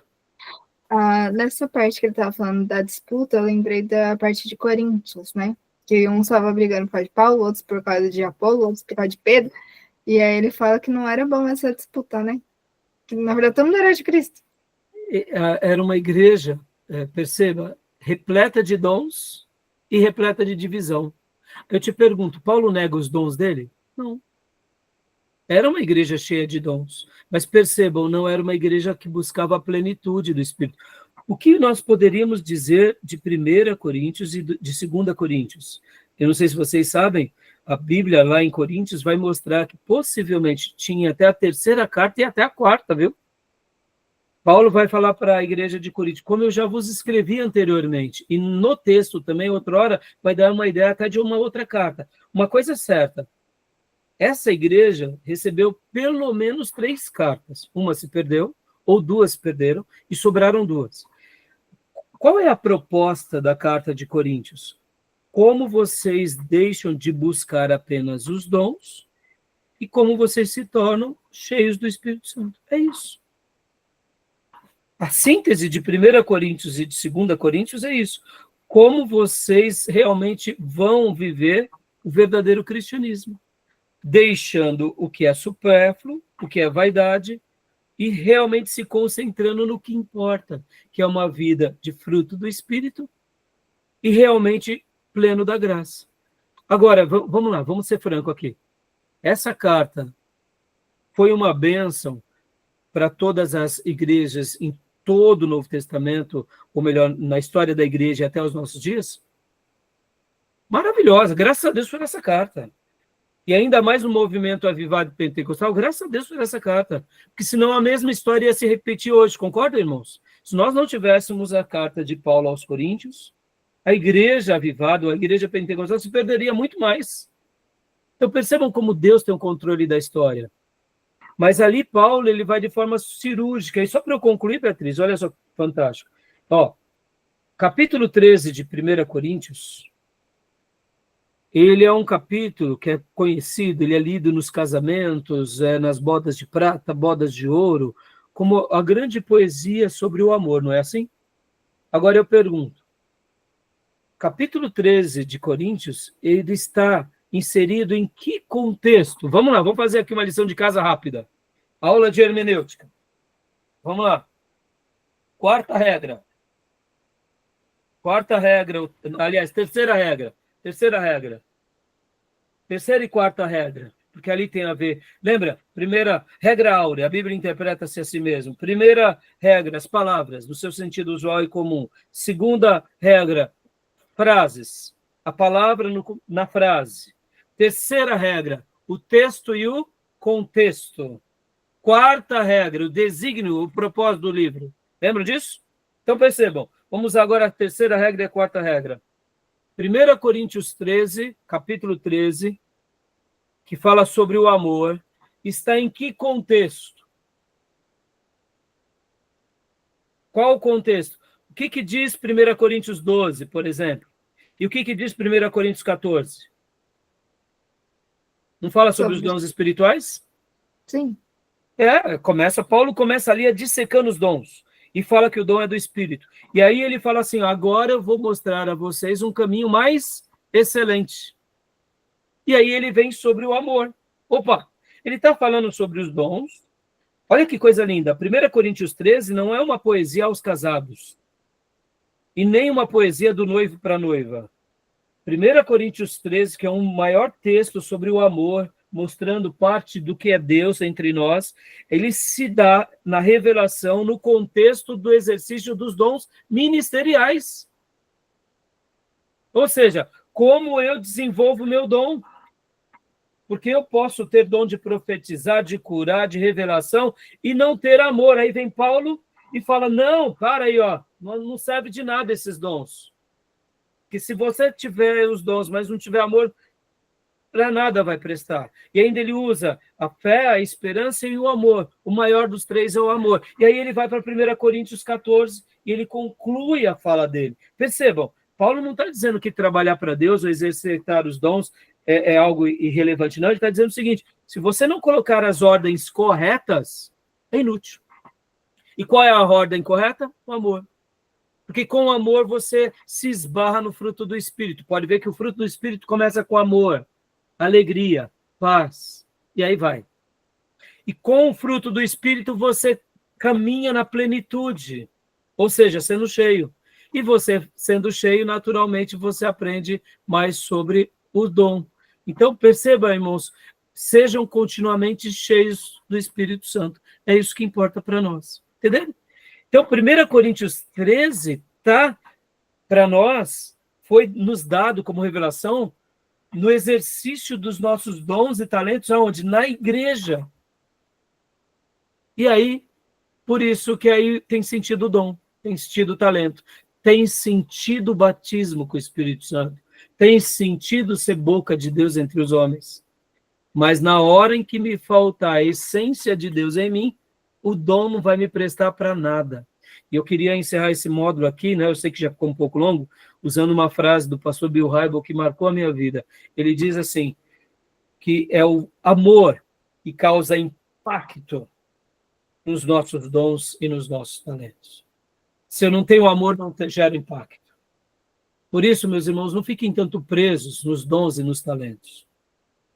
Nessa parte que ele estava falando da disputa, eu lembrei da parte de Coríntios, né? Que um estava brigando por causa de Paulo, outros por causa de Apolo, outros por causa de Pedro. E aí ele fala que não era bom essa disputa, né? Que, na verdade, todo mundo era de Cristo. Era uma igreja, perceba, repleta de dons e repleta de divisão. Eu te pergunto, Paulo nega os dons dele? Não. Era uma igreja cheia de dons, mas percebam, não era uma igreja que buscava a plenitude do Espírito. O que nós poderíamos dizer de 1 Coríntios e de 2 Coríntios? Eu não sei se vocês sabem, a Bíblia lá em Coríntios vai mostrar que possivelmente tinha até a 3ª carta e até a 4ª, viu? Paulo vai falar para a igreja de Corinto, como eu já vos escrevi anteriormente, e no texto também, outrora, vai dar uma ideia até de uma outra carta. Uma coisa é certa, essa igreja recebeu pelo menos 3 cartas. Uma se perdeu, ou 2 se perderam, e sobraram 2. Qual é a proposta da carta de Coríntios? Como vocês deixam de buscar apenas os dons e como vocês se tornam cheios do Espírito Santo. É isso. A síntese de 1 Coríntios e de 2 Coríntios é isso. Como vocês realmente vão viver o verdadeiro cristianismo, deixando o que é supérfluo, o que é vaidade, e realmente se concentrando no que importa, que é uma vida de fruto do Espírito e realmente pleno da graça. Agora, vamos lá, vamos ser franco aqui. Essa carta foi uma bênção para todas as igrejas em todo o Novo Testamento, ou melhor, na história da igreja até os nossos dias? Maravilhosa, graças a Deus por essa carta. E ainda mais no movimento avivado pentecostal, graças a Deus por essa carta. Porque senão a mesma história ia se repetir hoje, concorda, irmãos? Se nós não tivéssemos a carta de Paulo aos Coríntios, a igreja avivada, a igreja pentecostal se perderia muito mais. Então percebam como Deus tem o controle da história. Mas ali Paulo, ele vai de forma cirúrgica. E só para eu concluir, Beatriz, olha só, fantástico. Ó, capítulo 13 de 1 Coríntios, ele é um capítulo que é conhecido, ele é lido nos casamentos, nas bodas de prata, bodas de ouro, como a grande poesia sobre o amor, não é assim? Agora eu pergunto, capítulo 13 de Coríntios, ele está inserido em que contexto? Vamos lá, vamos fazer aqui uma lição de casa rápida. Aula de hermenêutica. Vamos lá. Quarta regra. Aliás, terceira regra. Terceira e quarta regra, porque ali tem a ver. Lembra? Primeira regra áurea, a Bíblia interpreta-se a si mesmo. Primeira regra, as palavras, no seu sentido usual e comum. Segunda regra, frases, a palavra na frase. Terceira regra, o texto e o contexto. Quarta regra, o desígnio, o propósito do livro. Lembram disso? Então percebam, vamos agora à terceira regra e a quarta regra. 1 Coríntios 13, capítulo 13, que fala sobre o amor, está em que contexto? Qual o contexto? O que diz 1 Coríntios 12, por exemplo? E o que diz 1 Coríntios 14? Não fala sobre os dons espirituais? Sim. Paulo começa ali a dissecando os dons. E fala que o dom é do Espírito. E aí ele fala assim, agora eu vou mostrar a vocês um caminho mais excelente. E aí ele vem sobre o amor. Opa, ele está falando sobre os dons. Olha que coisa linda. 1 Coríntios 13 não é uma poesia aos casados. E nem uma poesia do noivo para a noiva. 1 Coríntios 13, que é um maior texto sobre o amor, mostrando parte do que é Deus entre nós, ele se dá na revelação no contexto do exercício dos dons ministeriais. Ou seja, como eu desenvolvo o meu dom? Porque eu posso ter dom de profetizar, de curar, de revelação, e não ter amor. Aí vem Paulo e fala, não, para aí, ó, não serve de nada esses dons. Porque se você tiver os dons, mas não tiver amor, para nada vai prestar. E ainda ele usa a fé, a esperança e o amor. O maior dos três é o amor. E aí ele vai para 1 Coríntios 14 e ele conclui a fala dele. Percebam, Paulo não está dizendo que trabalhar para Deus ou exercitar os dons é algo irrelevante, não. Ele está dizendo o seguinte, se você não colocar as ordens corretas, é inútil. E qual é a ordem correta? O amor. Porque com o amor você se esbarra no fruto do Espírito. Pode ver que o fruto do Espírito começa com amor, alegria, paz, e aí vai. E com o fruto do Espírito você caminha na plenitude, ou seja, sendo cheio. E você, sendo cheio, naturalmente, você aprende mais sobre o dom. Então, perceba, irmãos, sejam continuamente cheios do Espírito Santo. É isso que importa para nós. Entendeu? Então, 1 Coríntios 13, tá? Para nós, foi nos dado como revelação no exercício dos nossos dons e talentos, aonde? Na igreja. E aí, por isso que aí tem sentido o dom, tem sentido o talento, tem sentido o batismo com o Espírito Santo, tem sentido ser boca de Deus entre os homens. Mas na hora em que me faltar a essência de Deus em mim, o dom não vai me prestar para nada. E eu queria encerrar esse módulo aqui, né? Eu sei que já ficou um pouco longo, usando uma frase do pastor Bill Hybel que marcou a minha vida. Ele diz assim, que é o amor que causa impacto nos nossos dons e nos nossos talentos. Se eu não tenho amor, não gera impacto. Por isso, meus irmãos, não fiquem tanto presos nos dons e nos talentos.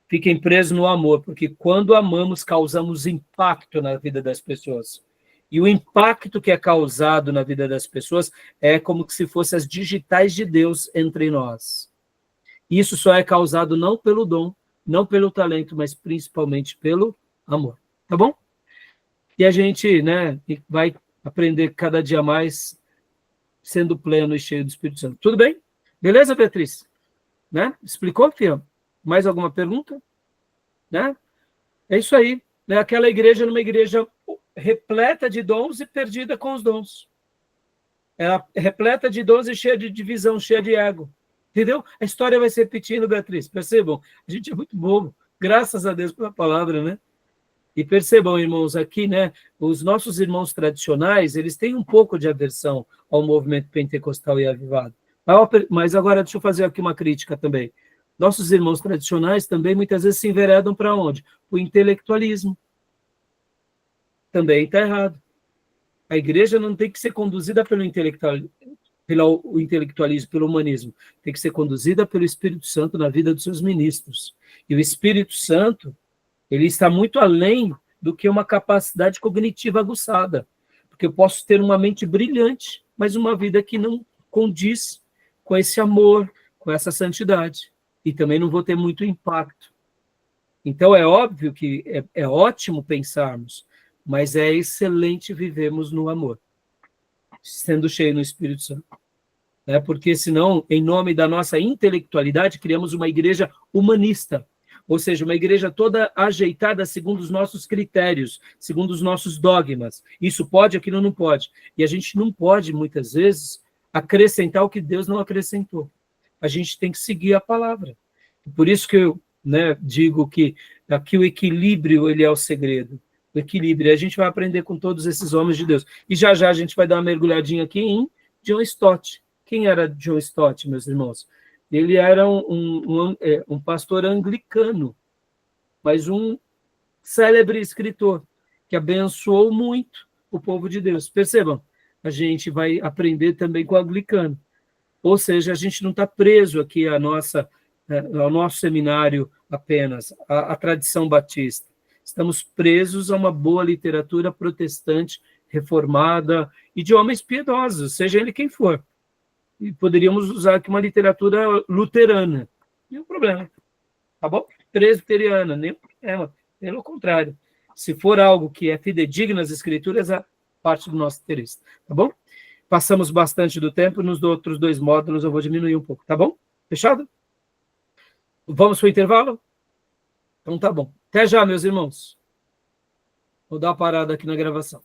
Fiquem presos no amor, porque quando amamos, causamos impacto na vida das pessoas. E o impacto que é causado na vida das pessoas é como se fossem as digitais de Deus entre nós. Isso só é causado não pelo dom, não pelo talento, mas principalmente pelo amor. Tá bom? E a gente, né, vai aprender cada dia mais sendo pleno e cheio do Espírito Santo. Tudo bem? Beleza, Beatriz? Né? Explicou, filho? Mais alguma pergunta? Né? É isso aí. Né? Aquela igreja era uma igreja repleta de dons e perdida com os dons. Ela é repleta de dons e cheia de divisão, cheia de ego. Entendeu? A história vai se repetindo, Beatriz. Percebam? A gente é muito bobo. Graças a Deus pela palavra, né? E percebam, irmãos, aqui, né, os nossos irmãos tradicionais, eles têm um pouco de aversão ao movimento pentecostal e avivado. Mas agora deixa eu fazer aqui uma crítica também. Nossos irmãos tradicionais também muitas vezes se enveredam para onde? O intelectualismo. Também está errado. A igreja não tem que ser conduzida pelo intelectualismo, pelo humanismo. Tem que ser conduzida pelo Espírito Santo na vida dos seus ministros. E o Espírito Santo, ele está muito além do que uma capacidade cognitiva aguçada. Porque eu posso ter uma mente brilhante, mas uma vida que não condiz com esse amor, com essa santidade. E também não vou ter muito impacto. Então, é óbvio que é ótimo pensarmos, mas é excelente vivermos no amor, sendo cheio no Espírito Santo. Né? Porque senão, em nome da nossa intelectualidade, criamos uma igreja humanista, ou seja, uma igreja toda ajeitada segundo os nossos critérios, segundo os nossos dogmas. Isso pode, aquilo não pode. E a gente não pode, muitas vezes, acrescentar o que Deus não acrescentou. A gente tem que seguir a palavra. Por isso que eu, né, digo que aqui o equilíbrio ele é o segredo. O equilíbrio. A gente vai aprender com todos esses homens de Deus. E já a gente vai dar uma mergulhadinha aqui em John Stott. Quem era John Stott, meus irmãos? Ele era um pastor anglicano, mas um célebre escritor, que abençoou muito o povo de Deus. Percebam, a gente vai aprender também com o anglicano. Ou seja, a gente não está preso aqui ao nosso seminário apenas, à tradição batista. Estamos presos a uma boa literatura protestante, reformada, e de homens piedosos, seja ele quem for. E poderíamos usar aqui uma literatura luterana. Nenhum problema. Tá bom? Presbiteriana, nenhum problema. Pelo contrário. Se for algo que é fidedigno às escrituras, é parte do nosso interesse. Tá bom? Passamos bastante do tempo, nos outros 2 módulos eu vou diminuir um pouco. Tá bom? Fechado? Vamos para o intervalo? Então tá bom. Até já, meus irmãos. Vou dar uma parada aqui na gravação.